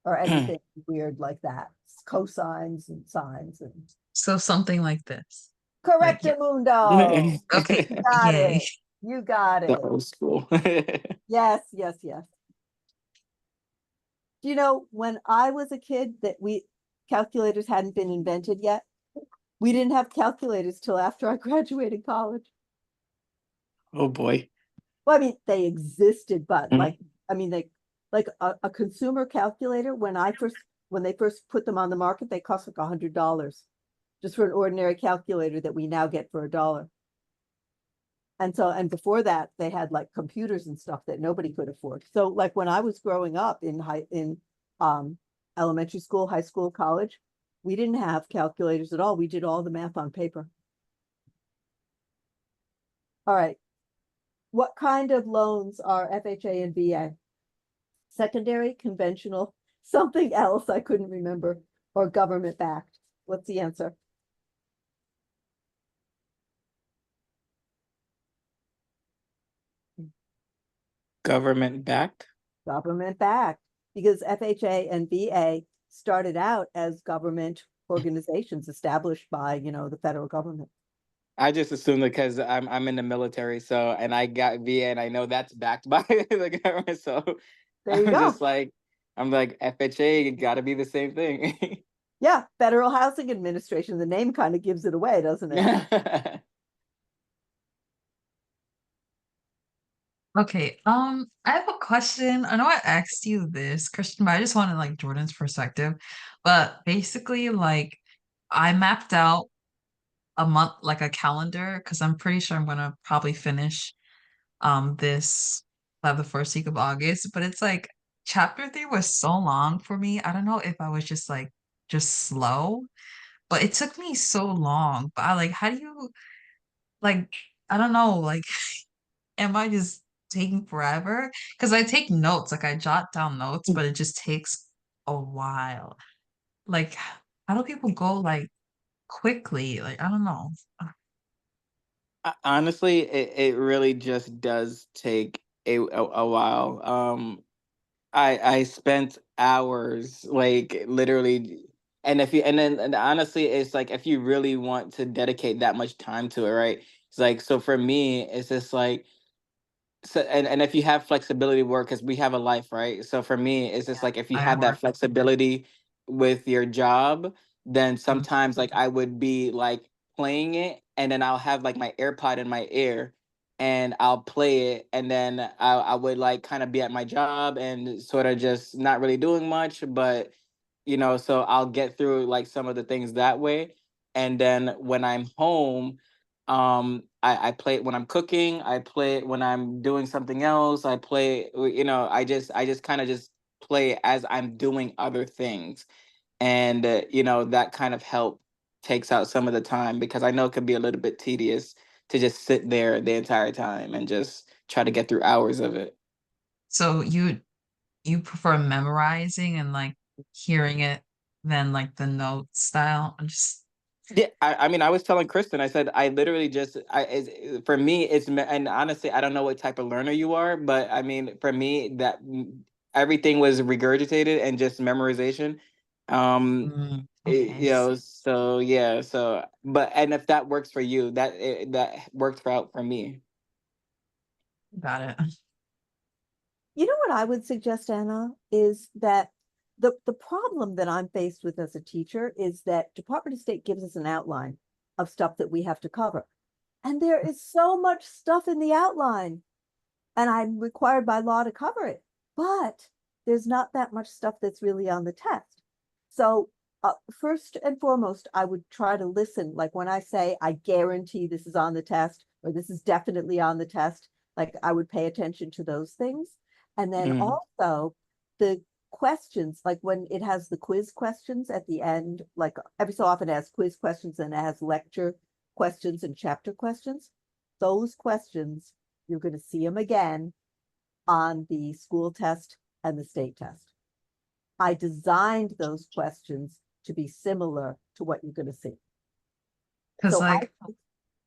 or anything weird like that. Cosines and sines and So something like this. Like, yeah. correctamundo. Okay. You got Yay. it. You got The it. old school. Yes, yes, yes. Do you know when I was a kid that calculators hadn't been invented yet? We didn't have calculators till after I graduated college. Oh boy. Well, I mean, they existed, but Mhm. like, I mean, like a consumer calculator, when they first put them on the market, they cost like $100 just for an ordinary calculator that we now get for $1. And before that, they had like computers and stuff that nobody could afford. So like when I was growing up in elementary school, high school, college, we didn't have calculators at all. We did all the math on paper. All right. What kind of loans are FHA and VA? Secondary, conventional, something else I couldn't remember, or government backed? What's the answer? Government backed. Government backed, because FHA and VA started out as government organizations established by, the federal government. I just assumed because I'm in the military, so and I got VA and I know that's backed by the government. So There you I'm go. just like I'm like FHA gotta be the same thing. Yeah, Federal Housing Administration. The name kind of gives it away, doesn't it? Okay. I have a question. I know I asked you this, Christian, but I just wanted like Jordan's perspective. But basically, like, I mapped out a month, like a calendar, because I'm pretty sure I'm gonna probably finish this by the first week of August. But it's like chapter 3 was so long for me. I don't know if I was just slow, but it took me so long. But I like, how do you like, I don't know, like, am I just taking forever? Because I take notes, like I jot down notes, but it just takes a while. Like, how do people go like quickly? Like, I don't know. Honestly, it really just does take a while. I spent hours like literally, and if you and honestly, it's like if you really want to dedicate that much time to it, right? It's like so for me, it's just like so and if you have flexibility work because we have a life, right? So for me it's just Yeah, like if you I have that work. flexibility with your job, then Mhm. sometimes like I would be like playing it and then I'll have like my AirPod in my ear and I'll play it and then I would like kind of be at my job and sort of just not really doing much, but so I'll get through like some of the things that way. And then when I'm home, I play it when I'm cooking, I play it when I'm doing something else, I play it, I just kind of just play it as I'm doing other things. And that kind of help takes out some of the time because I know it could be a little bit tedious to just sit there the entire time and just try to get through hours of it. So you prefer memorizing and like hearing it than like the note style? I'm just Yeah, I mean, I was telling Kristen, I said, I literally just, for me, and honestly, I don't know what type of learner you are, but I mean, for me, everything was regurgitated and just memorization. Um, Okay, you know, so yeah, and if that works for you, that worked out for me. got it. You know what I would suggest, Anna, is that the problem that I'm faced with as a teacher is that Department of State gives us an outline of stuff that we have to cover. And there is so much stuff in the outline, and I'm required by law to cover it. But there's not that much stuff that's really on the test. So first and foremost, I would try to listen. Like when I say, I guarantee this is on the test, or this is definitely on the test, like I would pay attention to those things. And then Mm. also the questions, like when it has the quiz questions at the end, like every so often it has quiz questions and it has lecture questions and chapter questions. Those questions, you're going to see them again on the school test and the state test. I designed those questions to be similar to what you're going to see. Because So I like, think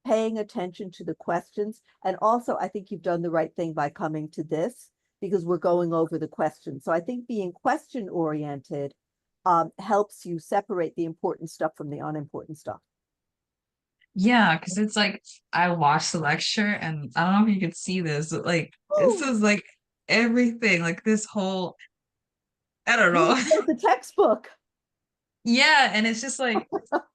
paying attention to the questions, and also I think you've done the right thing by coming to this because we're going over the questions. So I think being question oriented helps you separate the important stuff from the unimportant stuff. yeah, because it's like I watched the lecture and I don't know if you could see this, but like this Oh, is like everything, like this whole, I don't you know. wrote the textbook. Yeah, and it's just like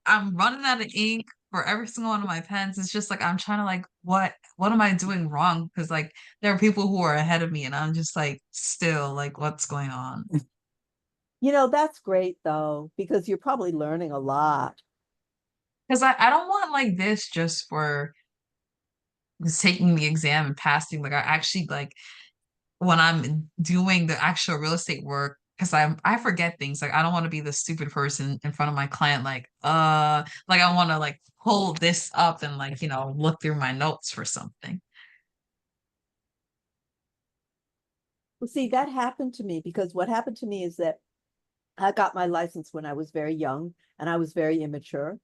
I'm running out of ink for every single one of my pens. It's just like I'm trying to like what am I doing wrong? Because like there are people who are ahead of me and I'm just like still like what's going on? You know, that's great though, because you're probably learning a lot. Because I don't want like this just for just taking the exam and passing. Like I actually like when I'm doing the actual real estate work, because I forget things. Like I don't want to be the stupid person in front of my client, like I want to like pull this up and like, look through my notes for something. Well, see, that happened to me because what happened to me is that I got my license when I was very young and I was very immature.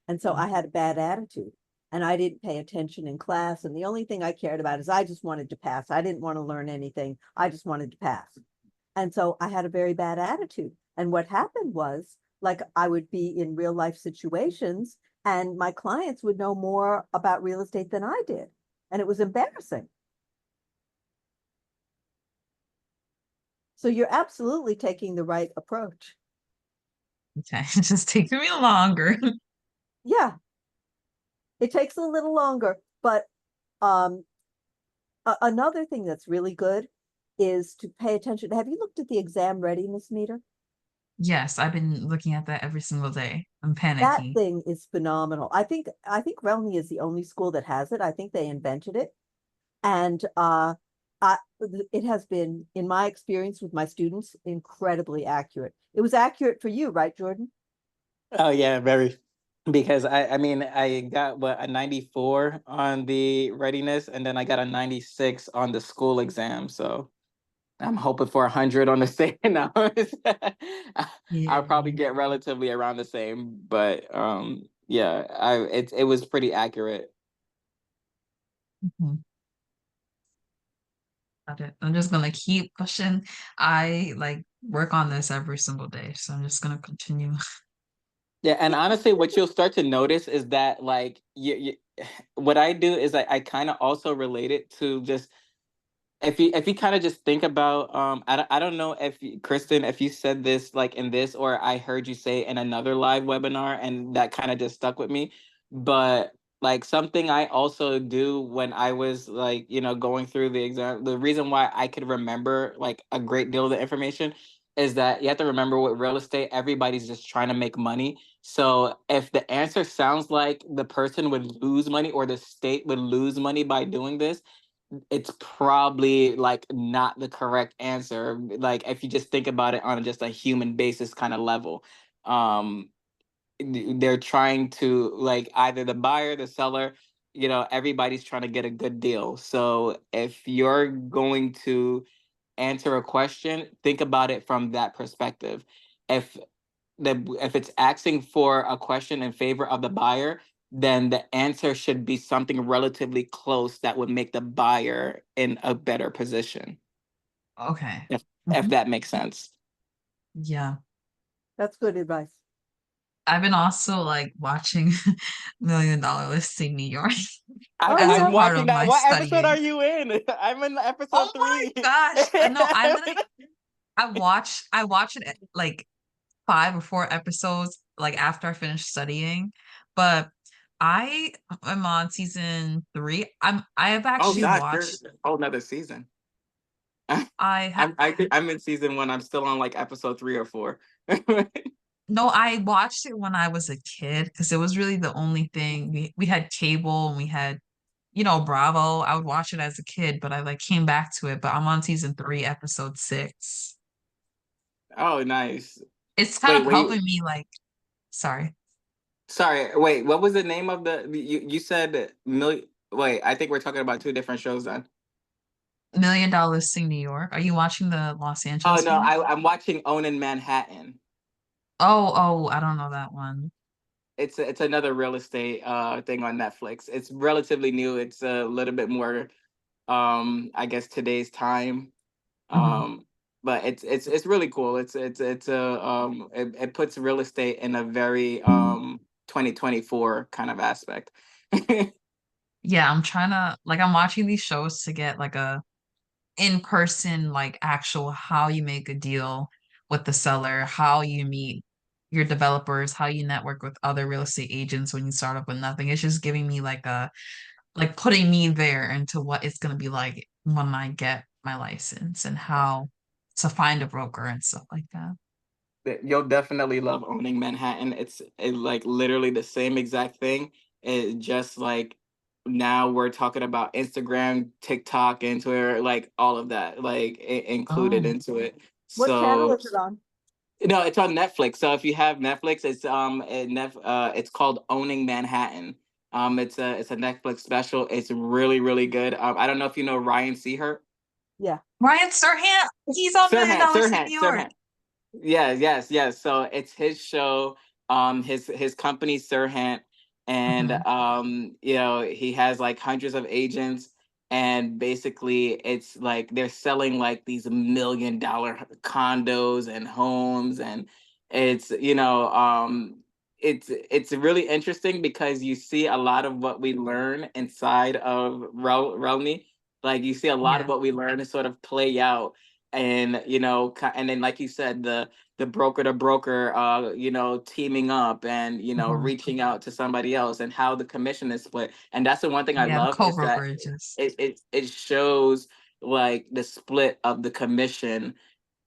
And so I had a bad attitude and I didn't pay attention in class. And the only thing I cared about is I just wanted to pass. I didn't want to learn anything. I just wanted to pass. And so I had a very bad attitude. And what happened was, like, I would be in real life situations and my clients would know more about real estate than I did. And it was embarrassing. So you're absolutely taking the right approach. Okay, it just takes me longer. Yeah, it takes a little longer, but um, another thing that's really good is to pay attention. Have you looked at the exam readiness meter? Yes, I've been looking at that every single day. I'm That panicky. thing is phenomenal. I think RELNY is the only school that has it. I think they invented it. And it has been, in my experience with my students, incredibly accurate. It was accurate for you, right, Jordan? Oh yeah, very. Because I mean, I got what, a 94 on the readiness, and then I got a 96 on the school exam. So I'm hoping for 100 on the same now. I'll probably Yeah. get relatively around the same, but yeah, it was pretty accurate. Mhm. Got it. I'm just gonna keep pushing. I like work on this every single day, so I'm just gonna continue. Yeah, and honestly, what you'll start to notice is that like what I do is I kind of also relate it to just if you kind of just think about I don't know if Kristen, if you said this like in this, or I heard you say in another live webinar and that kind of just stuck with me, but like something I also do when I was like, going through the exam, the reason why I could remember like a great deal of the information is that you have to remember, with real estate, everybody's just trying to make money. So if the answer sounds like the person would lose money or the state would lose money by doing this, it's probably like not the correct answer. Like if you just think about it on just a human basis kind of level, um, they're trying to, like, either the buyer, the seller, everybody's trying to get a good deal. So if you're going to answer a question, think about it from that perspective. If if it's asking for a question in favor of the buyer, then the answer should be something relatively close that would make the buyer in a better position. Okay. If that makes sense. Yeah. That's good advice. I've been also like watching Million Dollar Listing New York Oh, as a I'm yeah. part watching of that. my What episode are studying. you in? I'm in episode Oh my 3. gosh. No, I watch it like 5 or 4 episodes like after I finish studying. But I am on season 3. I have Oh actually gosh, there's watched a whole nother season. I ha I'm in season 1. I'm still on like episode 3 or 4. no, I watched it when I was a kid because it was really the only thing we had cable and we had, you know, Bravo. I would watch it as a kid, but I like came back to it. But I'm on season 3, episode 6. Oh, nice. It's kind Wait, of wait. helping me like, sorry, Sorry. Wait, what was the name of you said million. Wait, I think we're talking about 2 different shows then. Million Dollar Listing New York. Are you watching the Los Oh Angeles no, one? I'm watching Own in Manhattan. Oh, I don't know that one. It's another real estate thing on Netflix. It's relatively new. It's a little bit more I guess today's time. Mhm. Um but it's really cool. It's a it puts real estate in a very 2024 kind of aspect. Yeah, I'm trying to like I'm watching these shows to get like a in-person like actual how you make a deal with the seller, how you meet your developers, how you network with other real estate agents when you start up with nothing. It's just giving me like a like putting me there into what it's gonna be like when I get my license and how to find a broker and stuff like that. You'll definitely love Owning Manhattan. It's like literally the same exact thing. It just like now we're talking about Instagram, TikTok, and Twitter, like all of that, like included Oh, into it. What channel So is it on? no, it's on Netflix. So if you have Netflix, it's called Owning Manhattan. It's a Netflix special. It's really really good. I don't know if you know Ryan Seahart. Yeah. Ryan Serhant, he's on Million Sirhan, Dollar City, Sirhan, New York. Sirhan. Yeah, yes. So it's his show, his company Sirhan, and Mhm. he has like hundreds of agents, and basically it's like they're selling like these $1 million condos and homes, and it's it's really interesting because you see a lot of what we learn inside of RELNY. Like you see a lot of Yeah. what we learn to sort of play out, and and then like you said, the broker to broker teaming up, and Mhm. reaching out to somebody else, and how the commission is split. And that's the one thing I Yeah, the love is that co-brokerages. it shows like the split of the commission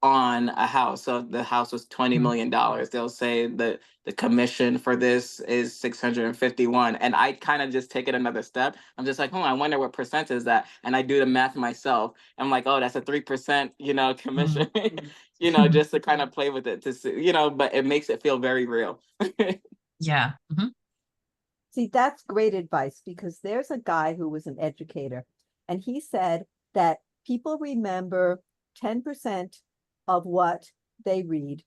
on a house. So if the house was Mhm. $20 million, they'll say the commission for this is 651. And I kind of just take it another step. I'm just like, I wonder what percent is that. And I do the math myself. I'm like, oh, that's a 3%, Mhm. commission, just to kind of play with it to see, but it makes it feel very real. Yeah. Mhm. See, that's great advice because there's a guy who was an educator and he said that people remember 10% of what they read,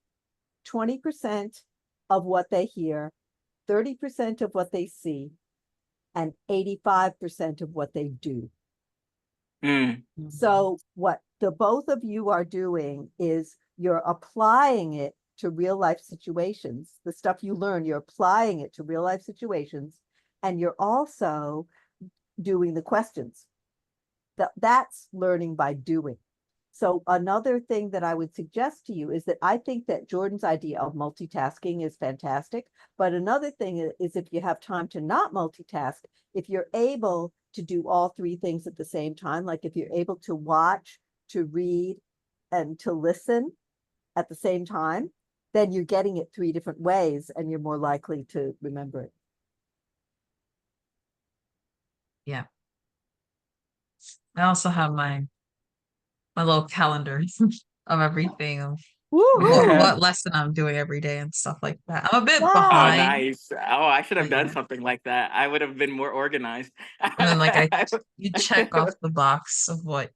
20% of what they hear, 30% of what they see, and 85% of what they do. Mm, So what the both of you are doing is you're applying it to real life situations. The stuff you learn, you're applying it to real life situations, and you're also doing the questions. That's learning by doing. So another thing that I would suggest to you is that I think that Jordan's idea of multitasking is fantastic. But another thing is if you have time to not multitask, if you're able to do all 3 things at the same time, like if you're able to watch, to read, and to listen at the same time, then you're getting it 3 different ways and you're more likely to remember it. Yeah. I also have my little calendar of everything of Woohoo! what lesson I'm doing every day and stuff like that. I'm a bit oh, Wow. behind, nice. Oh, I should have but done yeah. something like that. I would have been more organized. And then like you check off the box of what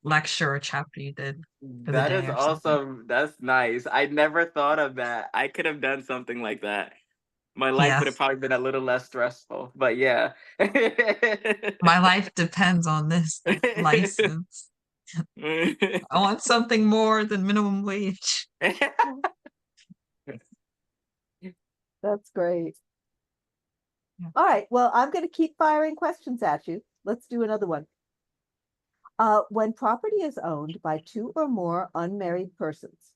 lecture or chapter you did for the That day is or something. awesome. That's nice. I never thought of that. I could have done something like that. My life Yeah, would have probably been a little less stressful, but yeah. my life depends on this license. I want something more than minimum wage. That's great. Yeah. All right, well, I'm going to keep firing questions at you. Let's do another one. When property is owned by two or more unmarried persons,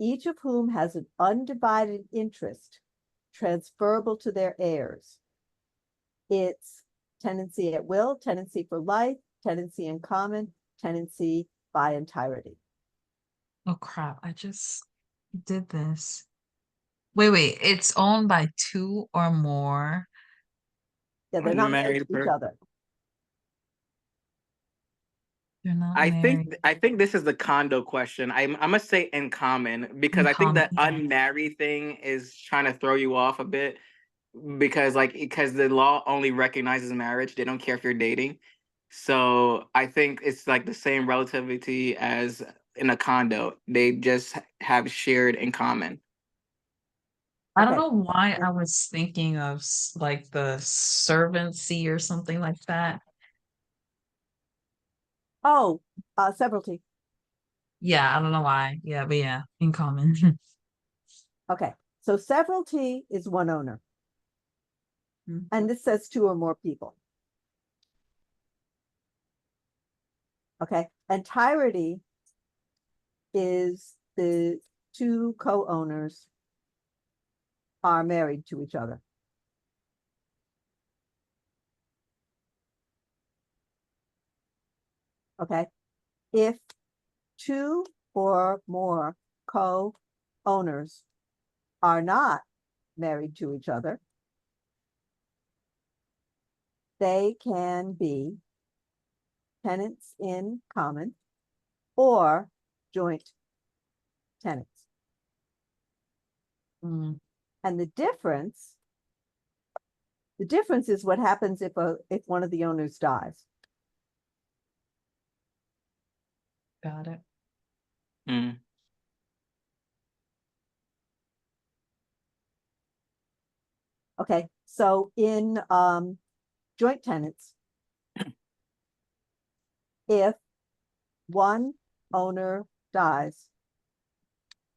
each of whom has an undivided interest transferable to their heirs, it's tenancy at will, tenancy for life, tenancy in common, tenancy by entirety. Oh crap, I just did this. Wait, it's owned by two or more. Yeah, they're not married Unmarried to each person. other. They're not I married. think this is the condo question. I'm gonna say in common because In I think common, the yeah. unmarried thing is trying to throw you off a bit because the law only recognizes marriage. They don't care if you're dating. So I think it's like the same relativity as in a condo. They just have shared in common. I don't Okay. know why I was thinking of like the servancy or something like that. Oh, severalty. Yeah, I don't know why. Yeah, but yeah, in common. Okay, so severalty is one owner, and this says two or more people. Okay, entirety is the two co-owners are married to each other. Okay, if two or more co-owners are not married to each other, they can be tenants in common or joint tenants. Mm, And the difference is what happens if one of the owners dies. got it. Mm. Okay, so in joint tenants, if one owner dies,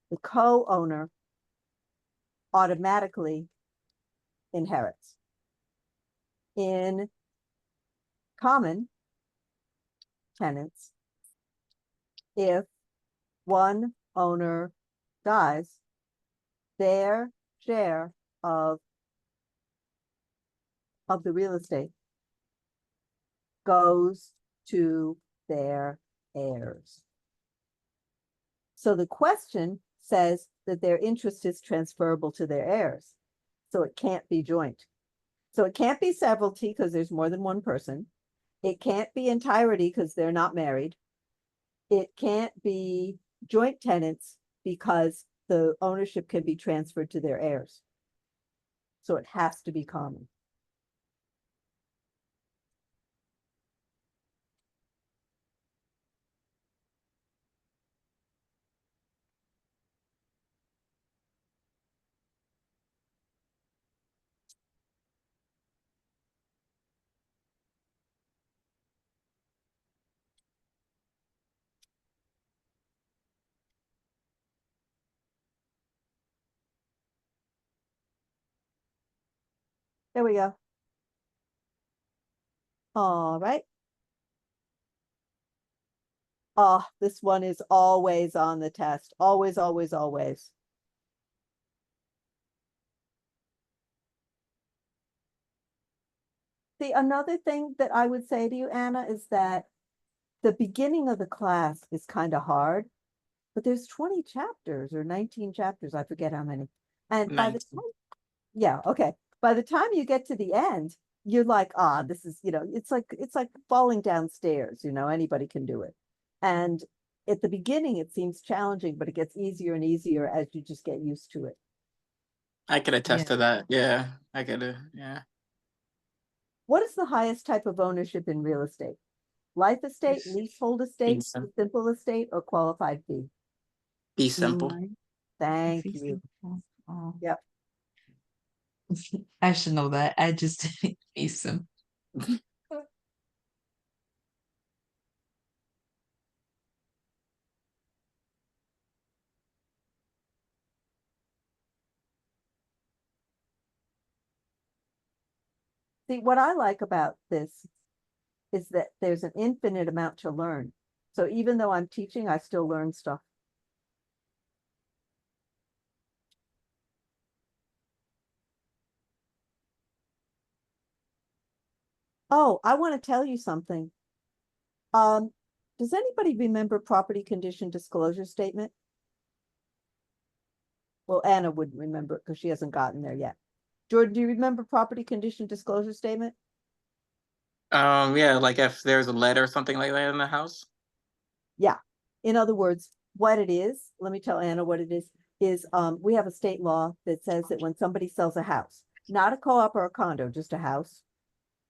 the co-owner automatically inherits. In common tenants, if one owner dies, their share of the real estate goes to their heirs. So the question says that their interest is transferable to their heirs. So it can't be joint. So it can't be severalty because there's more than one person. It can't be entirety because they're not married. It can't be joint tenants because the ownership can be transferred to their heirs. So it has to be common. There we go. All right. Oh, this one is always on the test. Always, always, always. See, another thing that I would say to you, Anna, is that the beginning of the class is kind of hard, but there's 20 chapters or 19 chapters. I forget how many. And by the Nice. time, yeah, okay. By the time you get to the end, you're like, this is, it's like falling downstairs, anybody can do it. And at the beginning, it seems challenging, but it gets easier and easier as you just get used to it. I could attest Yeah. to that. Yeah, I could. Yeah. What is the highest type of ownership in real estate? Life estate, leasehold estate, Simple. simple estate, or qualified fee? Be simple. Right. Thank Fee you. simple. Oh. Yep. I should know that. I just didn't fee simple. See, what I like about this is that there's an infinite amount to learn. So even though I'm teaching, I still learn stuff. Oh, I want to tell you something. Does anybody remember property condition disclosure statement? Well, Anna wouldn't remember it because she hasn't gotten there yet. Jordan, do you remember property condition disclosure statement? Yeah, like if there's a lead or something like that in the house. Yeah. In other words, what it is, let me tell Anna what it is we have a state law that says that when somebody sells a house, not a co-op or a condo, just a house.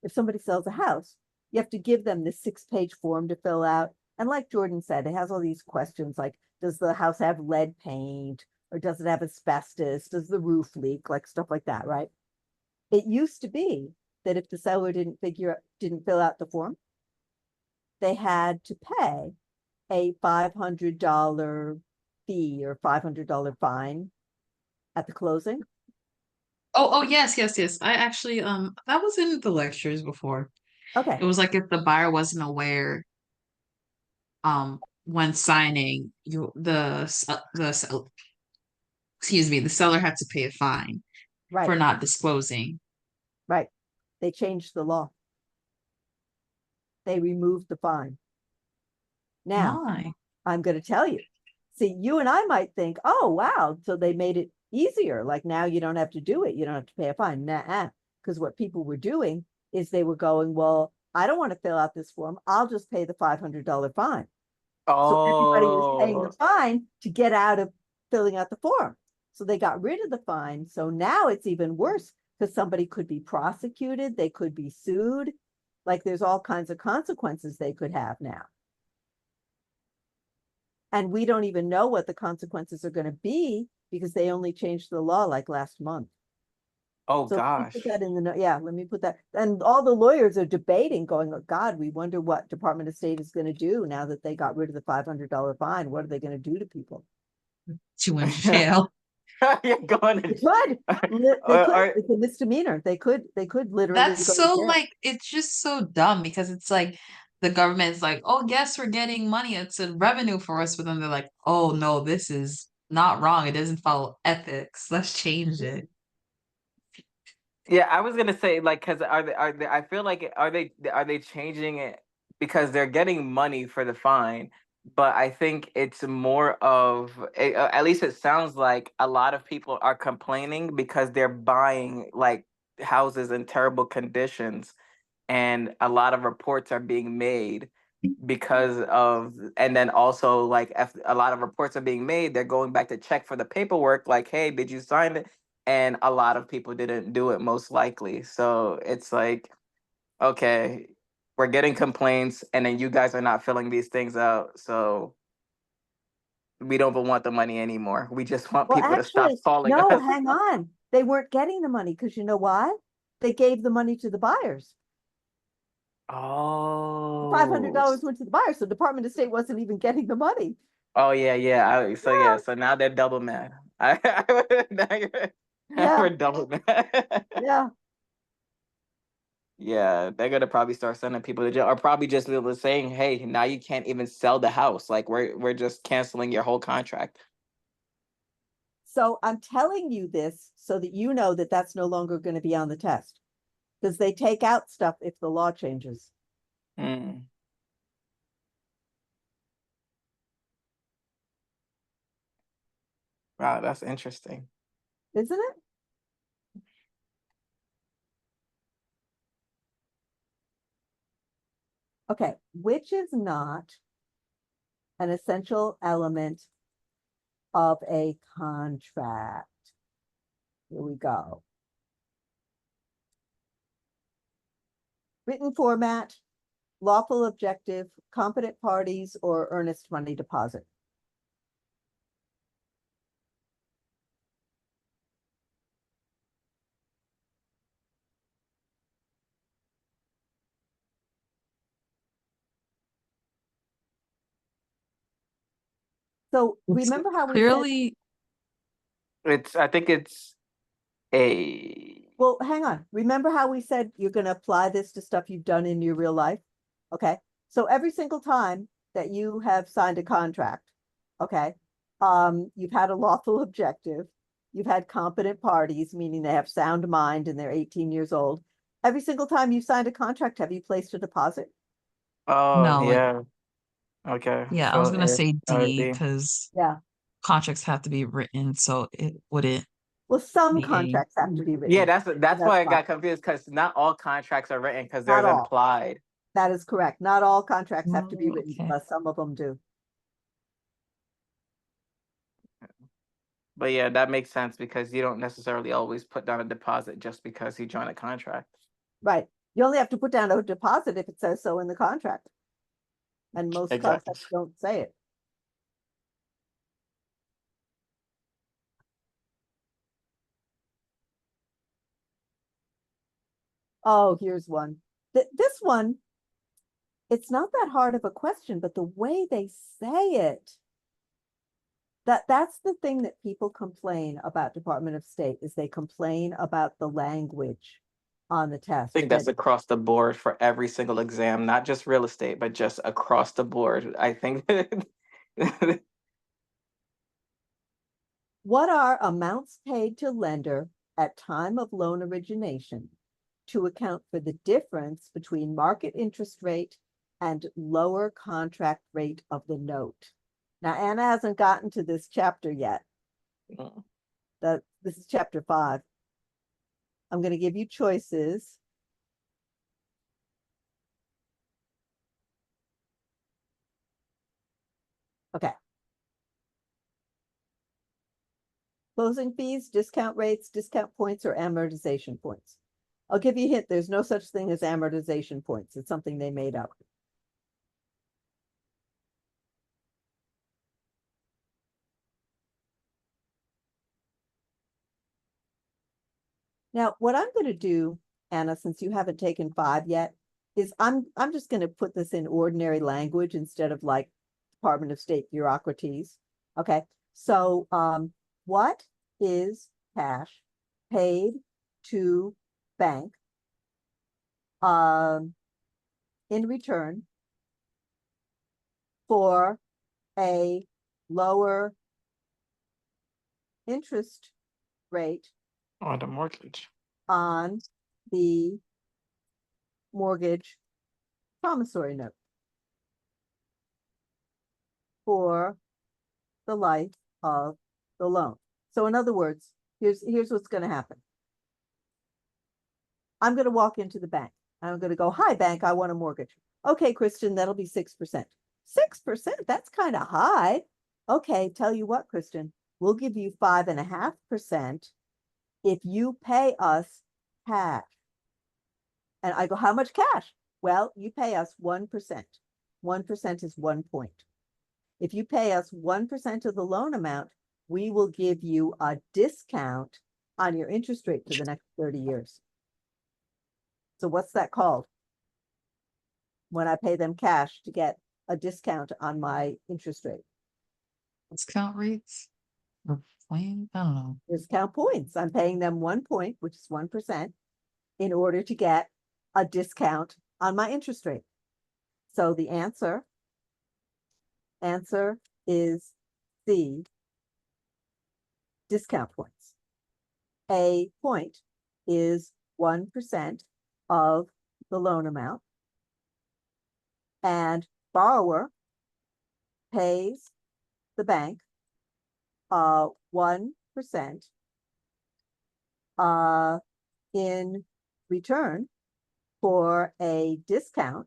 If somebody sells a house, you have to give them this 6-page form to fill out. And like Jordan said, it has all these questions like, does the house have lead paint? Or does it have asbestos? Does the roof leak? Like stuff like that, right? It used to be that if the seller didn't fill out the form, they had to pay a $500 fee or $500 fine at the closing. Oh, yes, yes, yes. I actually, that was in the lectures before. Okay, It was like if the buyer wasn't aware, when signing, excuse me, the seller had to pay a fine right, for not disclosing. right. They changed the law. They removed the fine. Now, My. I'm going to tell you. See, you and I might think, oh, wow. So they made it easier. Like now you don't have to do it. You don't have to pay a fine. Nah, because what people were doing is they were going, well, I don't want to fill out this form. I'll just pay the $500 fine. So everybody was paying the Oh, fine to get out of filling out the form. So they got rid of the fine. So now it's even worse because somebody could be prosecuted. They could be sued. Like there's all kinds of consequences they could have now. And we don't even know what the consequences are going to be because they only changed the law like last month. oh So let me put gosh. that in the, yeah, let me put that. And all the lawyers are debating going, oh God, we wonder what Department of State is going to do now that they got rid of the $500 fine. What are they going to do to people? She went to jail. You're going They to, could, they could, or it's a misdemeanor. They could literally That's go to so jail. like it's just so dumb because it's like the government's like, oh, yes, we're getting money. It's a revenue for us, but then they're like, oh no, this is not wrong. It doesn't follow ethics. Let's change it. yeah, I was gonna say like, cause are they? I feel like are they changing it because they're getting money for the fine, but I think it's more of at least it sounds like a lot of people are complaining because they're buying like houses in terrible conditions, and a lot of reports are being made because of, and then also like if a lot of reports are being made, they're going back to check for the paperwork like, hey, did you sign it? And a lot of people didn't do it, most likely. So it's like, okay, we're getting complaints and then you guys are not filling these things out, so we don't even want the money anymore. We just want Well, people to stop actually, calling no, us. hang on. They weren't getting the money because you know why? They gave the money to the buyers. Oh, $500 went to the buyer, so Department of State wasn't even getting the money. oh yeah, yeah. So Yeah, yeah, so now they're double mad. Now yeah, we're double mad. yeah. Yeah, they're gonna probably start sending people to jail, or probably just saying, "Hey, now you can't even sell the house. Like we're just canceling your whole contract." So I'm telling you this so that you know that that's no longer going to be on the test because they take out stuff if the law changes, Mm. Wow, that's interesting. isn't it? Okay, which is not an essential element of a contract. Here we go. Written format, lawful objective, competent parties, or earnest money deposit? So It's remember how we said, clearly, I think it's a. well, hang on. Remember how we said you're gonna apply this to stuff you've done in your real life? Okay, so every single time that you have signed a contract, okay, you've had a lawful objective, you've had competent parties, meaning they have sound mind and they're 18 years old. Every single time you've signed a contract, have you placed a deposit? Oh, no, like, yeah. Okay. yeah, I was So gonna say D D. because Yeah. contracts have to be written, so it wouldn't Well, some be A. contracts have to be Yeah, written. that's That's why I fine. got confused because not all contracts are written because Not there's all. implied. That is correct. Not all contracts have to be Oh, written, okay. but some of them do. But yeah, that makes sense because you don't necessarily always put down a deposit just because you join a contract. Right. You only have to put down a deposit if it says so in the contract. And most Exactly. contracts don't say it. Oh, here's one. This one, it's not that hard of a question, but the way they say it, that's the thing that people complain about Department of State is they complain about the language on the test. I think that's That across the board for every single exam, not just real estate, but just across the board. I think what are amounts paid to lender at time of loan origination to account for the difference between market interest rate and lower contract rate of the note? Now, Anna hasn't gotten to this chapter yet. This is chapter 5. I'm going to give you choices. Okay. Closing fees, discount rates, discount points, or amortization points. I'll give you a hint. There's no such thing as amortization points. It's something they made up. Now, what I'm going to do, Anna, since you haven't taken 5 yet, is I'm just going to put this in ordinary language instead of like Department of State bureaucracies. Okay. So what is cash paid to bank in return for a lower interest rate on the mortgage. on the mortgage promissory note for the life of the loan? So in other words, here's what's going to happen. I'm going to walk into the bank. I'm going to go, hi, bank, I want a mortgage. Okay, Kristen, that'll be 6%. 6%? That's kind of high. Okay, tell you what, Kristen, we'll give you 5.5% if you pay us cash. And I go, how much cash? Well, you pay us 1%. 1% is 1 point. If you pay us 1% of the loan amount, we will give you a discount on your interest rate for the next 30 years. So what's that called? When I pay them cash to get a discount on my interest rate. Discount rates? Or point? I don't know. Discount points. I'm paying them 1 point, which is 1%, in order to get a discount on my interest rate. So the answer is C, discount points. A point is 1% of the loan amount, and borrower pays the bank 1% in return for a discount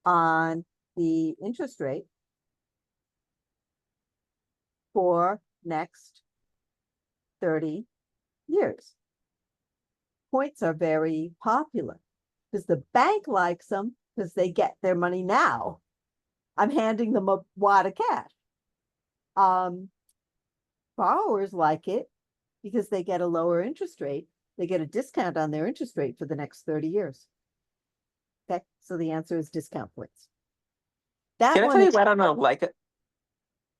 on the interest rate for next 30 years. Points are very popular because the bank likes them because they get their money now. I'm handing them a wad of cash. Borrowers like it because they get a lower interest rate. They get a discount on their interest rate for the next 30 years. Okay, so the answer is discount points. That Can I one tell you is, what I don't like it?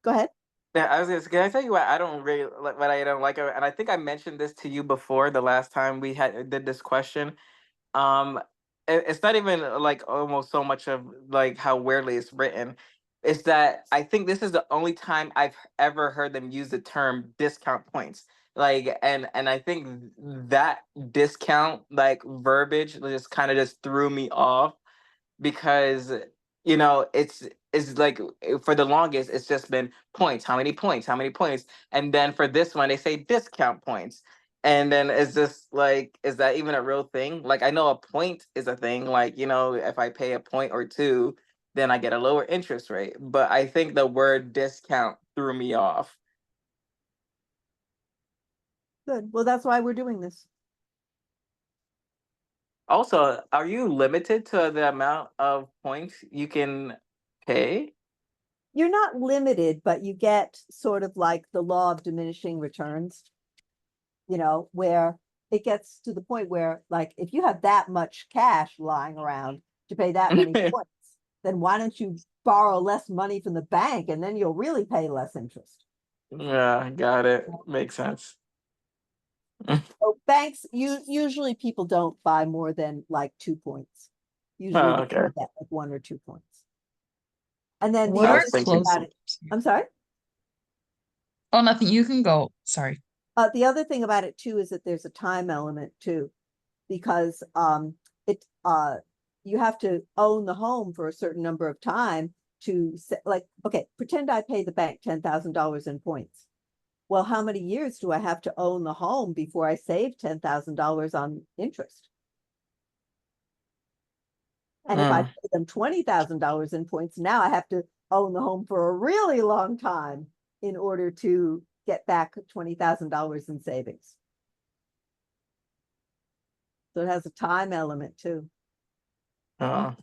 go ahead. Yeah, I was can I tell you what I don't really what I don't like? And I think I mentioned this to you before the last time we did this question. Um, it's not even like almost so much of like how weirdly it's written. It's that I think this is the only time I've ever heard them use the term discount points. Like, and I think that discount like verbiage just kind of just threw me off because it's like for the longest it's just been points, how many points, and then for this one they say discount points, and then it's just like, is that even a real thing? Like, I know a point is a thing, like, if I pay a point or two, then I get a lower interest rate, but I think the word discount threw me off. Good. Well, that's why we're doing this. Also, are you limited to the amount of points you can pay? You're not limited, but you get sort of like the law of diminishing returns, where it gets to the point where, like, if you have that much cash lying around to pay that many points, then why don't you borrow less money from the bank and then you'll really pay less interest? Yeah, got it. Makes sense. So banks, usually people don't buy more than like 2 points. Usually Oh, they okay. get like 1 or 2 points. And then the What I other are was thing thinking. about it, I'm sorry. Oh, nothing. You can go. Sorry. The other thing about it too is that there's a time element too, because it you have to own the home for a certain number of time to like, okay, pretend I pay the bank $10,000 in points. Well, how many years do I have to own the home before I save $10,000 on interest? And if I Mm. pay them $20,000 in points, now I have to own the home for a really long time in order to get back $20,000 in savings. So it has a time element too. Oh.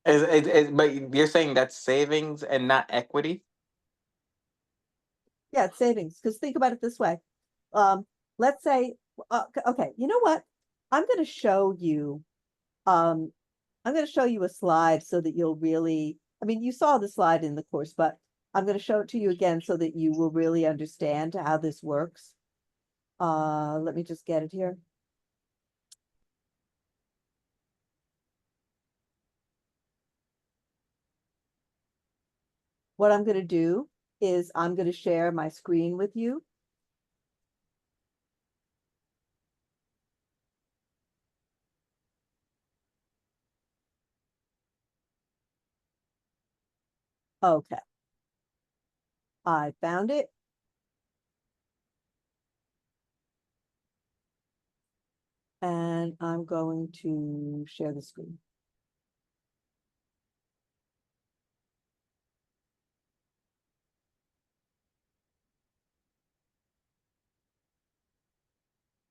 But you're saying that's savings and not equity? Yeah, it's savings. Because think about it this way. Let's say, okay, you know what? I'm going to show you, um, I'm going to show you a slide so that you'll really, I mean, you saw the slide in the course, but I'm going to show it to you again so that you will really understand how this works. Let me just get it here. What I'm going to do is I'm going to share my screen with you. Okay. I found it. And I'm going to share the screen.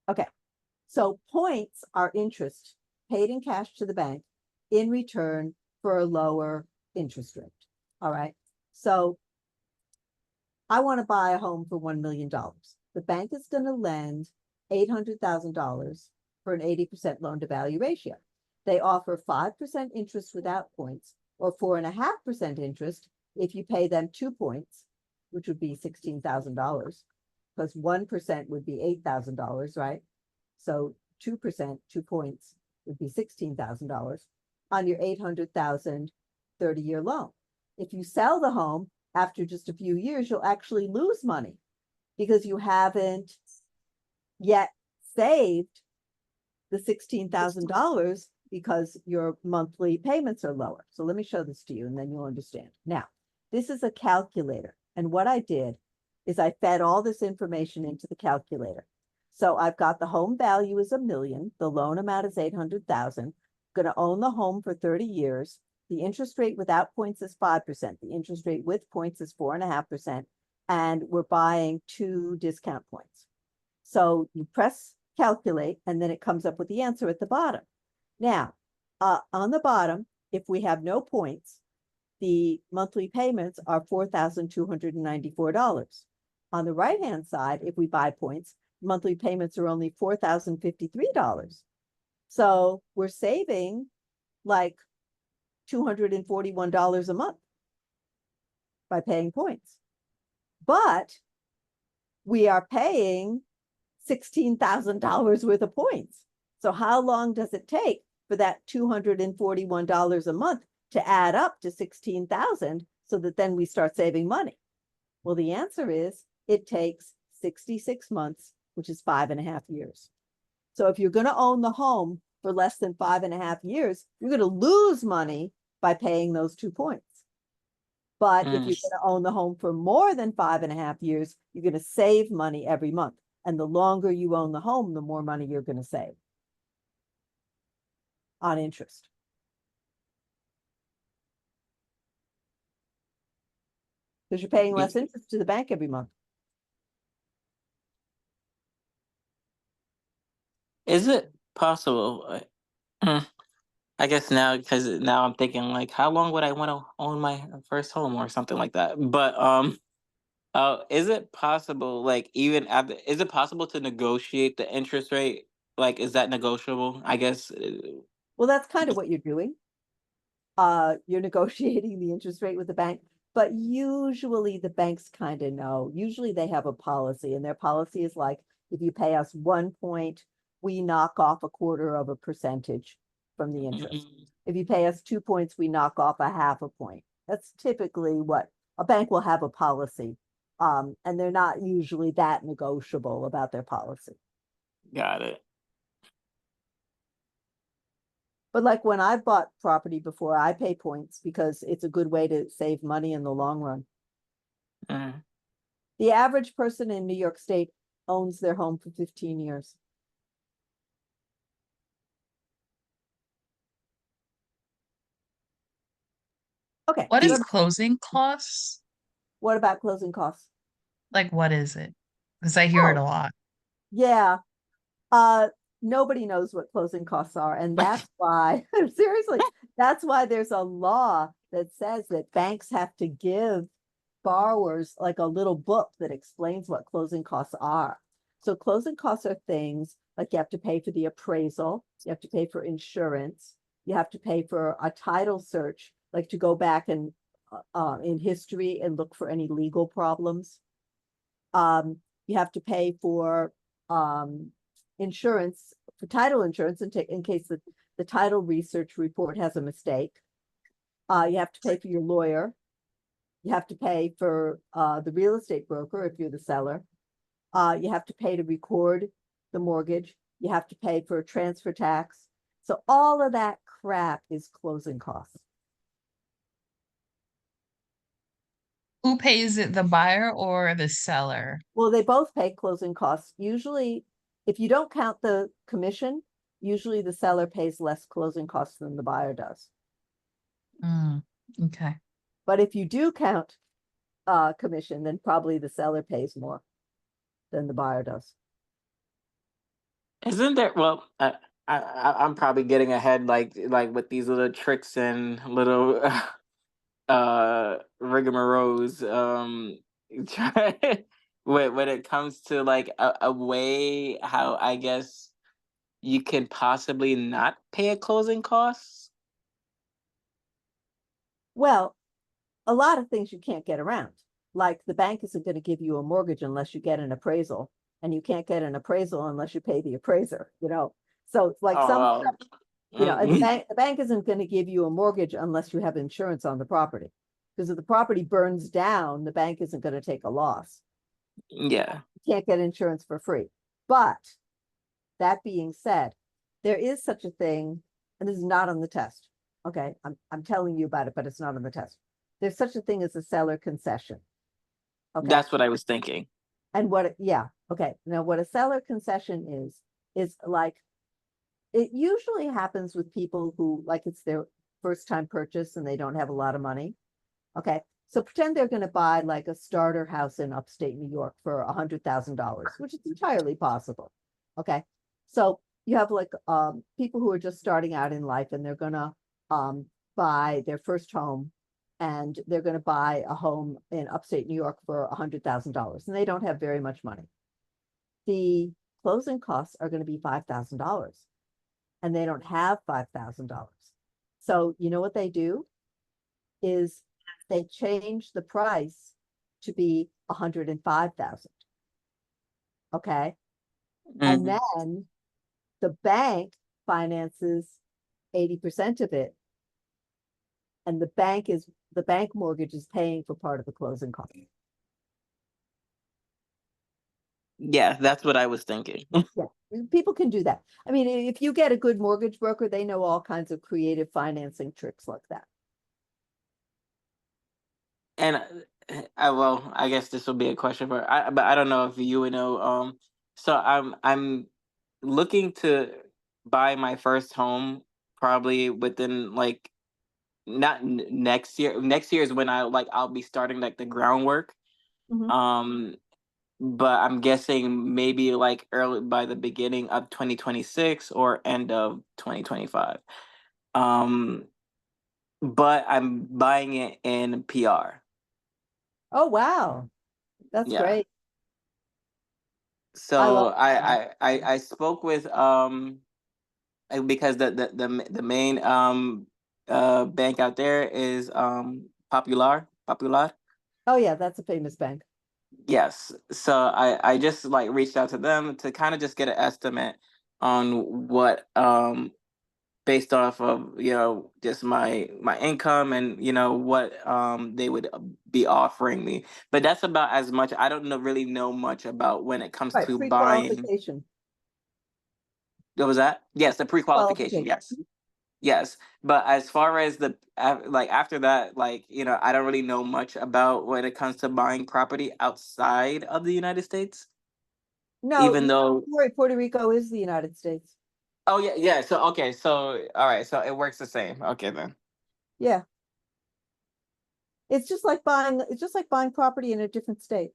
Okay. So points are interest paid in cash to the bank in return for a lower interest rate. All right. So I want to buy a home for $1 million. The bank is going to lend $800,000 for an 80% loan to value ratio. They offer 5% interest without points, or 4.5% interest if you pay them 2 points, which would be $16,000, because 1% would be $8,000, right? So 2%, 2 points would be $16,000 on your $800,000 30-year loan. If you sell the home after just a few years, you'll actually lose money because you haven't yet saved the $16,000 because your monthly payments are lower. So let me show this to you and then you'll understand. Now, this is a calculator. And what I did is I fed all this information into the calculator. So I've got the home value is $1 million. The loan amount is $800,000. Going to own the home for 30 years. The interest rate without points is 5%. The interest rate with points is 4.5%. And we're buying 2 discount points. So you press calculate, and then it comes up with the answer at the bottom. Now, on the bottom, if we have no points, the monthly payments are $4,294. On the right-hand side, if we buy points, monthly payments are only $4,053. So we're saving like $241 a month by paying points. But we are paying $16,000 worth of points. So how long does it take for that $241 a month to add up to 16,000 so that then we start saving money? Well, the answer is it takes 66 months, which is 5.5 years. So if you're going to own the home for less than 5.5 years, you're going to lose money by paying those 2 points. But if you're going to own the home for more than 5.5 years, you're going to save money every month. And the longer you own the home, the more money you're going to save on interest. Because you're paying less interest to the bank every month. Is it possible? I guess now, because now I'm thinking like, how long would I want to own my first home or something like that? But is it possible, like even after, is it possible to negotiate the interest rate? Like, is that negotiable? I guess. Well, that's kind of what you're doing. You're negotiating the interest rate with the bank, but usually the banks kind of know. Usually they have a policy, and their policy is like, if you pay us 1 point, we knock off 1/4% from the interest. If you pay us 2 points, we knock off 0.5 point. That's typically what a bank will have a policy. And they're not usually that negotiable about their policy. Got it. But like when I've bought property before, I pay points because it's a good way to save money in the long run. Mm. The average person in New York State owns their home for 15 years. Okay. What so is closing costs? what about closing costs? Like, what is it? Because I hear it a Oh, lot. yeah. Nobody knows what closing costs are. And that's why, seriously, that's why there's a law that says that banks have to give borrowers like a little book that explains what closing costs are. So closing costs are things like you have to pay for the appraisal, you have to pay for insurance, you have to pay for a title search, like to go back and in history and look for any legal problems. You have to pay for insurance, for title insurance, in case the title research report has a mistake. You have to pay for your lawyer. You have to pay for the real estate broker if you're the seller. You have to pay to record the mortgage. You have to pay for transfer tax. So all of that crap is closing costs. Who pays it, the buyer or the seller? Well, they both pay closing costs. Usually, if you don't count the commission, usually the seller pays less closing costs than the buyer does. Okay. But if you do count commission, then probably the seller pays more than the buyer does. Isn't there? Well, I'm probably getting ahead, like with these little tricks and little rigmaroles. When it comes to like a way how I guess you can possibly not pay a closing costs. Well, a lot of things you can't get around. Like the bank isn't going to give you a mortgage unless you get an appraisal, and you can't get an appraisal unless you pay the appraiser, So it's like Oh, and the bank isn't going to give you a mortgage unless you have insurance on the property. Because if the property burns down, the bank isn't going to take a loss. yeah. You can't get insurance for free. But that being said, there is such a thing, and this is not on the test. Okay, I'm telling you about it, but it's not on the test. There's such a thing as a seller concession. Okay. That's what I was thinking. And okay. Now what a seller concession is like, it usually happens with people who like it's their first time purchase and they don't have a lot of money. Okay. So pretend they're going to buy like a starter house in upstate New York for $100,000, which is entirely possible. Okay. So you have like people who are just starting out in life and they're going to buy their first home and they're going to buy a home in upstate New York for $100,000 and they don't have very much money. The closing costs are going to be $5,000 and they don't have $5,000. So you know what they do is they change the price to be 105,000. Okay. And Mhm. then the bank finances 80% of it. And the bank mortgage is paying for part of the closing cost. Yeah, that's what I was thinking. Yeah, people can do that. I mean, if you get a good mortgage broker, they know all kinds of creative financing tricks like that. And well, I guess this will be a question but I don't know if you would know. So I'm looking to buy my first home probably within like not next year. Next year is when I'll be starting like the groundwork. Mhm. But I'm guessing maybe like early by the beginning of 2026 or end of 2025. Um, but I'm buying it in PR. Oh, wow. That's Yeah. great. I love So I spoke with because the main bank out there is Popular. Oh, yeah, that's a famous bank. Yes. So I just like reached out to them to kind of just get an estimate on what based off of just my income and what they would be offering me, but that's about as much. I don't really know much about when it comes Right, to buying. pre-qualification. What was that? Yes, the pre-qualification. Qualification. Yes. Yes, but as far as like after that, like I don't really know much about when it comes to buying property outside of the United States. No, Even though, don't worry, Puerto Rico is the United States. oh yeah, yeah. So okay, so all right, so it works the same. Okay then. Yeah. It's just like buying property in a different state.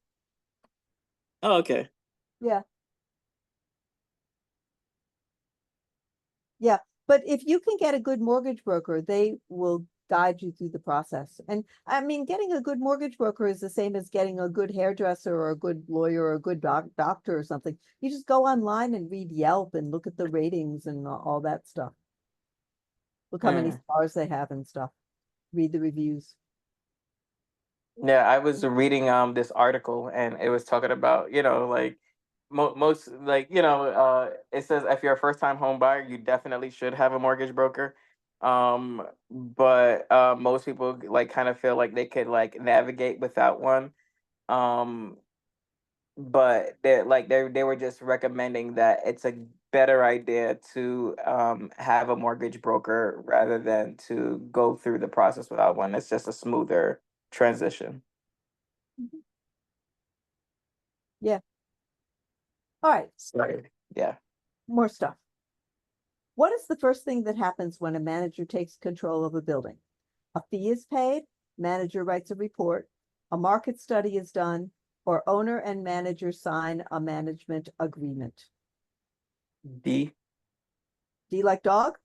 Oh, okay. Yeah. Yeah. But if you can get a good mortgage broker, they will guide you through the process. And I mean, getting a good mortgage broker is the same as getting a good hairdresser or a good lawyer or a good doctor or something. You just go online and read Yelp and look at the ratings and all that stuff. Look how many Mm. stars they have and stuff. Read the reviews. Yeah, I was reading this article and it was talking about like most like it says if you're a first time home buyer you definitely should have a mortgage broker, but most people like kind of feel like they could like navigate without one, um but they were just recommending that it's a better idea to have a mortgage broker rather than to go through the process without one. It's just a smoother transition. Mhm. Yeah. All right. So, yeah. More stuff. What is the first thing that happens when a manager takes control of a building? A fee is paid, manager writes a report, a market study is done, or owner and manager sign a management agreement. D, Do you like dog?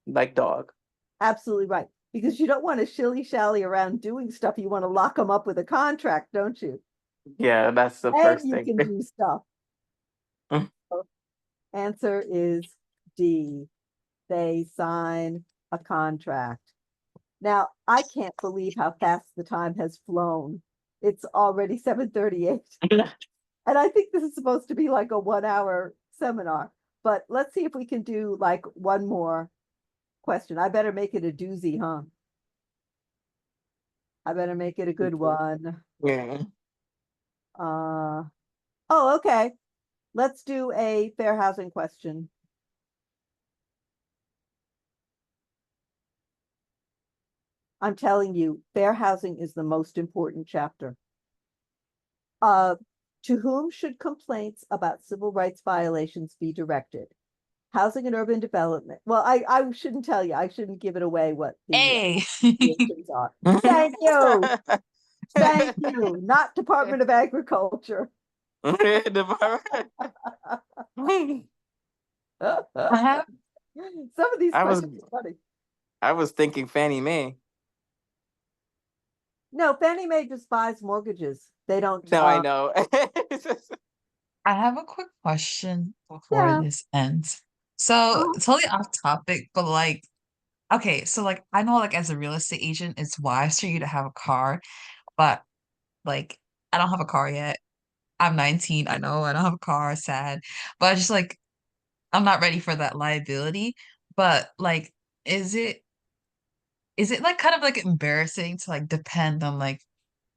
like dog. Absolutely right. Because you don't want to shilly-shally around doing stuff. You want to lock them up with a contract, don't you? Yeah, that's the And first you thing. can do stuff. Mm. So answer is D. They sign a contract. Now, I can't believe how fast the time has flown. It's already 7:38. And I think this is supposed to be like a 1 hour seminar. But let's see if we can do like one more question. I better make it a doozy, huh? I better make it a good one. Yeah. Uh, oh, okay. Let's do a fair housing question. I'm telling you, fair housing is the most important chapter. Uh, to whom should complaints about civil rights violations be directed? Housing and Urban Development. Well, I shouldn't tell you. I shouldn't give it away what the Hey. answers are. Thank you. Thank you. Not Department of Agriculture. I have Some of these I was questions are funny. I was thinking Fannie Mae. No, Fannie Mae just buys mortgages. They don't, No, I know. I have a quick question before yeah. this ends. So uh, totally off topic, but like, okay, so like I know like as a real estate agent, it's wise for you to have a car, but like I don't have a car yet. I'm 19. I know I don't have a car, sad. But I just like I'm not ready for that liability. But like, is it is it like kind of like embarrassing to like depend on like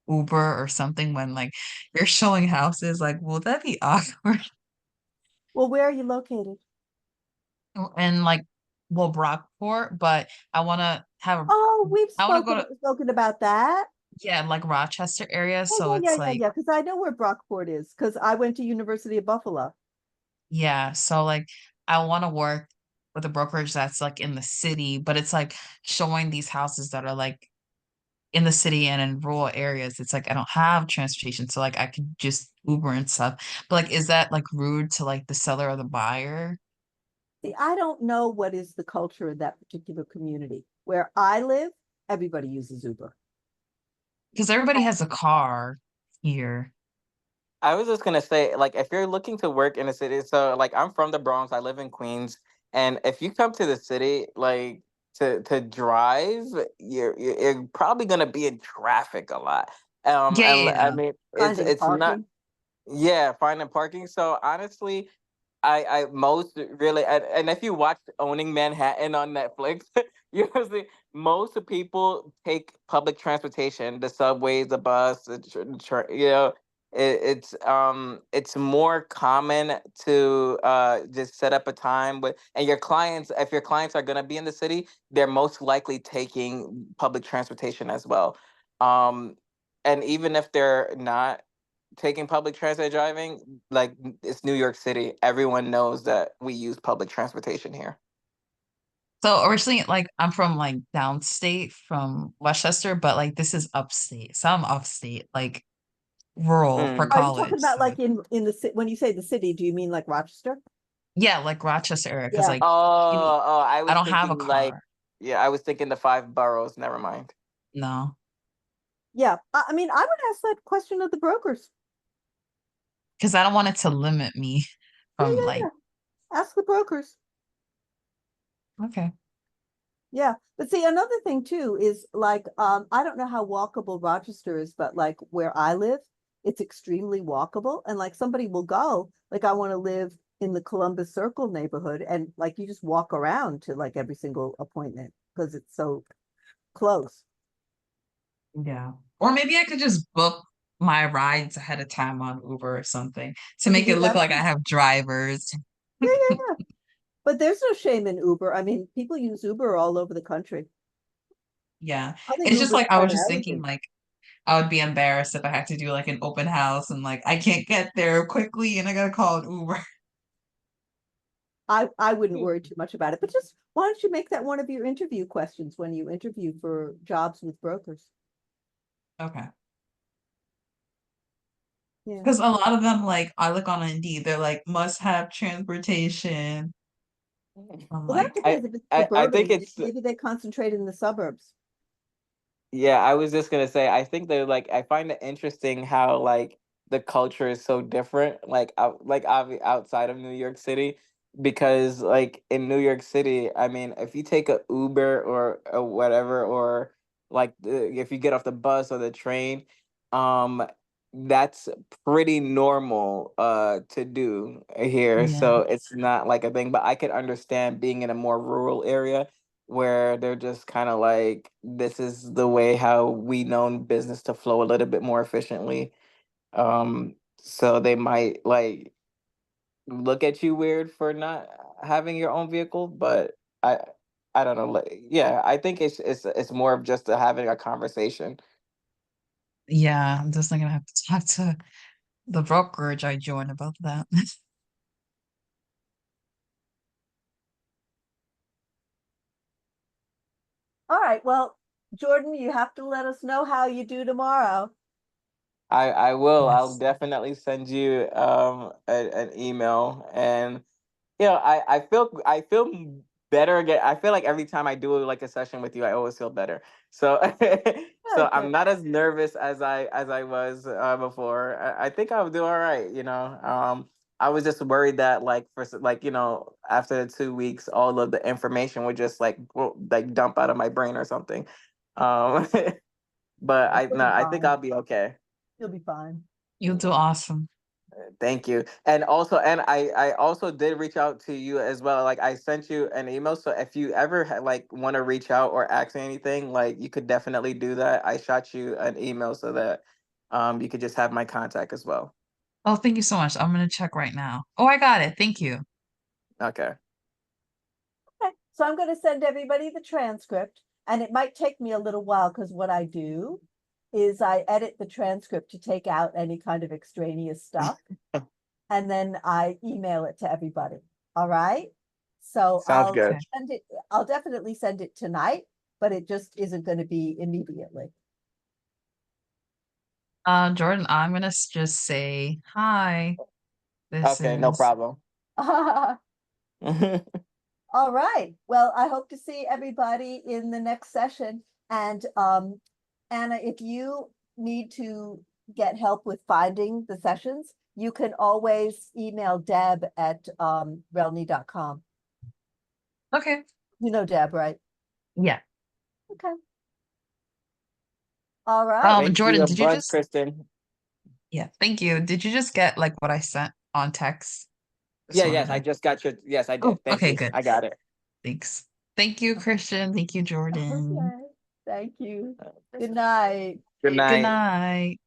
Uber or something when like you're showing houses? Like, will that be awkward? well, where are you located? And like, well, Brockport, but I want to have a, Oh, we've I want to go spoken to, spoken about that. yeah, like Rochester area. Oh So yeah, it's yeah, yeah, like, yeah. Because I know where Brockport is. Because I went to University of Buffalo. yeah. So like, I want to work with a brokerage that's like in the city, but it's like showing these houses that are like in the city and in rural areas. It's like I don't have transportation, so like I could just Uber and stuff. But like, is that like rude to like the seller or the buyer? See, I don't know what is the culture in that particular community. Where I live, everybody uses Uber. Because everybody has a car here. I was just gonna say, like, if you're looking to work in a city, so like I'm from the Bronx, I live in Queens, and if you come to the city, like to drive, you're probably gonna be in traffic a lot. Yeah, And yeah, I yeah. mean, Finding it's not, parking. yeah, finding parking. So honestly, I most really, and if you watch Owning Manhattan on Netflix, you know, see most people take public transportation, the subways, the bus, you know, it's more common to just set up a time with, and your clients, if your clients are gonna be in the city, they're most likely taking public transportation as well. Um, and even if they're not taking public transit driving, like it's New York City. Everyone knows that we use public transportation here. So originally, like I'm from like downstate from Westchester, but like this is upstate. So I'm upstate, like rural for Mm. Are you talking college. about So like in the when you say the city? Do you mean like Rochester? yeah, like Rochester area, because Yeah, like you know, Oh, I I was don't have a thinking like, car. yeah, I was thinking the five boroughs. Never mind. No, yeah. I mean, I would ask that question of the brokers. because I don't want it to limit me Yeah, from yeah, like, yeah. Ask the brokers. okay. Yeah. But see, another thing too is like I don't know how walkable Rochester is, but like where I live, it's extremely walkable. And like somebody will go, like I want to live in the Columbus Circle neighborhood, and like you just walk around to like every single appointment because it's so close. Yeah. Or maybe I could just book my rides ahead of time on Uber or something to You can make do it look that like too. I have drivers. Yeah, yeah, yeah. But there's no shame in Uber. I mean, people use Uber all over the country. Yeah. I think It's just Uber's like I kind was of just thinking elegant. like I would be embarrassed if I had to do like an open house and like I can't get there quickly and I gotta call an Uber. I wouldn't worry too much about it, but just why don't you make that one of your interview questions when you interview for jobs with brokers? Okay. Yeah. Because a lot of them like I look on Indeed, they're like must have transportation. I'm Well, that like, depends if it's I think suburban. it's, Maybe they concentrate in the suburbs. yeah, I was just gonna say, I think they're like, I find it interesting how like the culture is so different, outside of New York City, because like in New York City, I mean, if you take a Uber or whatever, or like if you get off the bus or the train, um, that's pretty normal to do here. yeah, So it's not like a thing, but I could understand being in a more rural area where they're just kind of like, this is the way how we known business to flow a little bit more efficiently. So they might like look at you weird for not having your own vehicle, but I I don't know. Like, yeah, I think it's more of just having a conversation. yeah. I'm just gonna have to talk to the brokerage I joined about that. All right. Well, Jordan, you have to let us know how you do tomorrow. I will. I'll Yes. definitely send you an email, and you know, I feel better again. I feel like every time I do like a session with you, I always feel better. So so I'm Good. not as nervous as I was before. I think I'll do all right. I was just worried that like like after the 2 weeks, all of the information would just like like dump out of my brain or something. Um, but You'll be I think fine. I'll be okay. You'll be fine. You'll do awesome. Thank you. And also, I also did reach out to you as well. Like I sent you an email. So if you ever like want to reach out or ask me anything, like you could definitely do that. I shot you an email so that you could just have my contact as well. Oh, thank you so much. I'm gonna check right now. Oh, I got it. Thank you. Okay. Okay, so I'm going to send everybody the transcript, and it might take me a little while because what I do is I edit the transcript to take out any kind of extraneous stuff, and then I email it to everybody. All right. So Sounds good. Okay. send it. I'll definitely send it tonight, but it just isn't going to be immediately. Jordan, I'm gonna just say hi. This Okay, no is problem. All right. Well, I hope to see everybody in the next session. And Anna, if you need to get help with finding the sessions, you can always email Deb at relny.com. okay. You know Deb, right? Yeah. Okay. All right. Thank Jordan, you a did you bunch, just Kristen. yeah, thank you. Did you just get like what I sent on text? Just Yeah, wanted yes, I to just got your yes, I Oh, did. Thank okay, you. good. I got it. Thanks. Thank you, Christian. Thank you, Jordan. Okay. Thank you. Good night. Good Good night. night.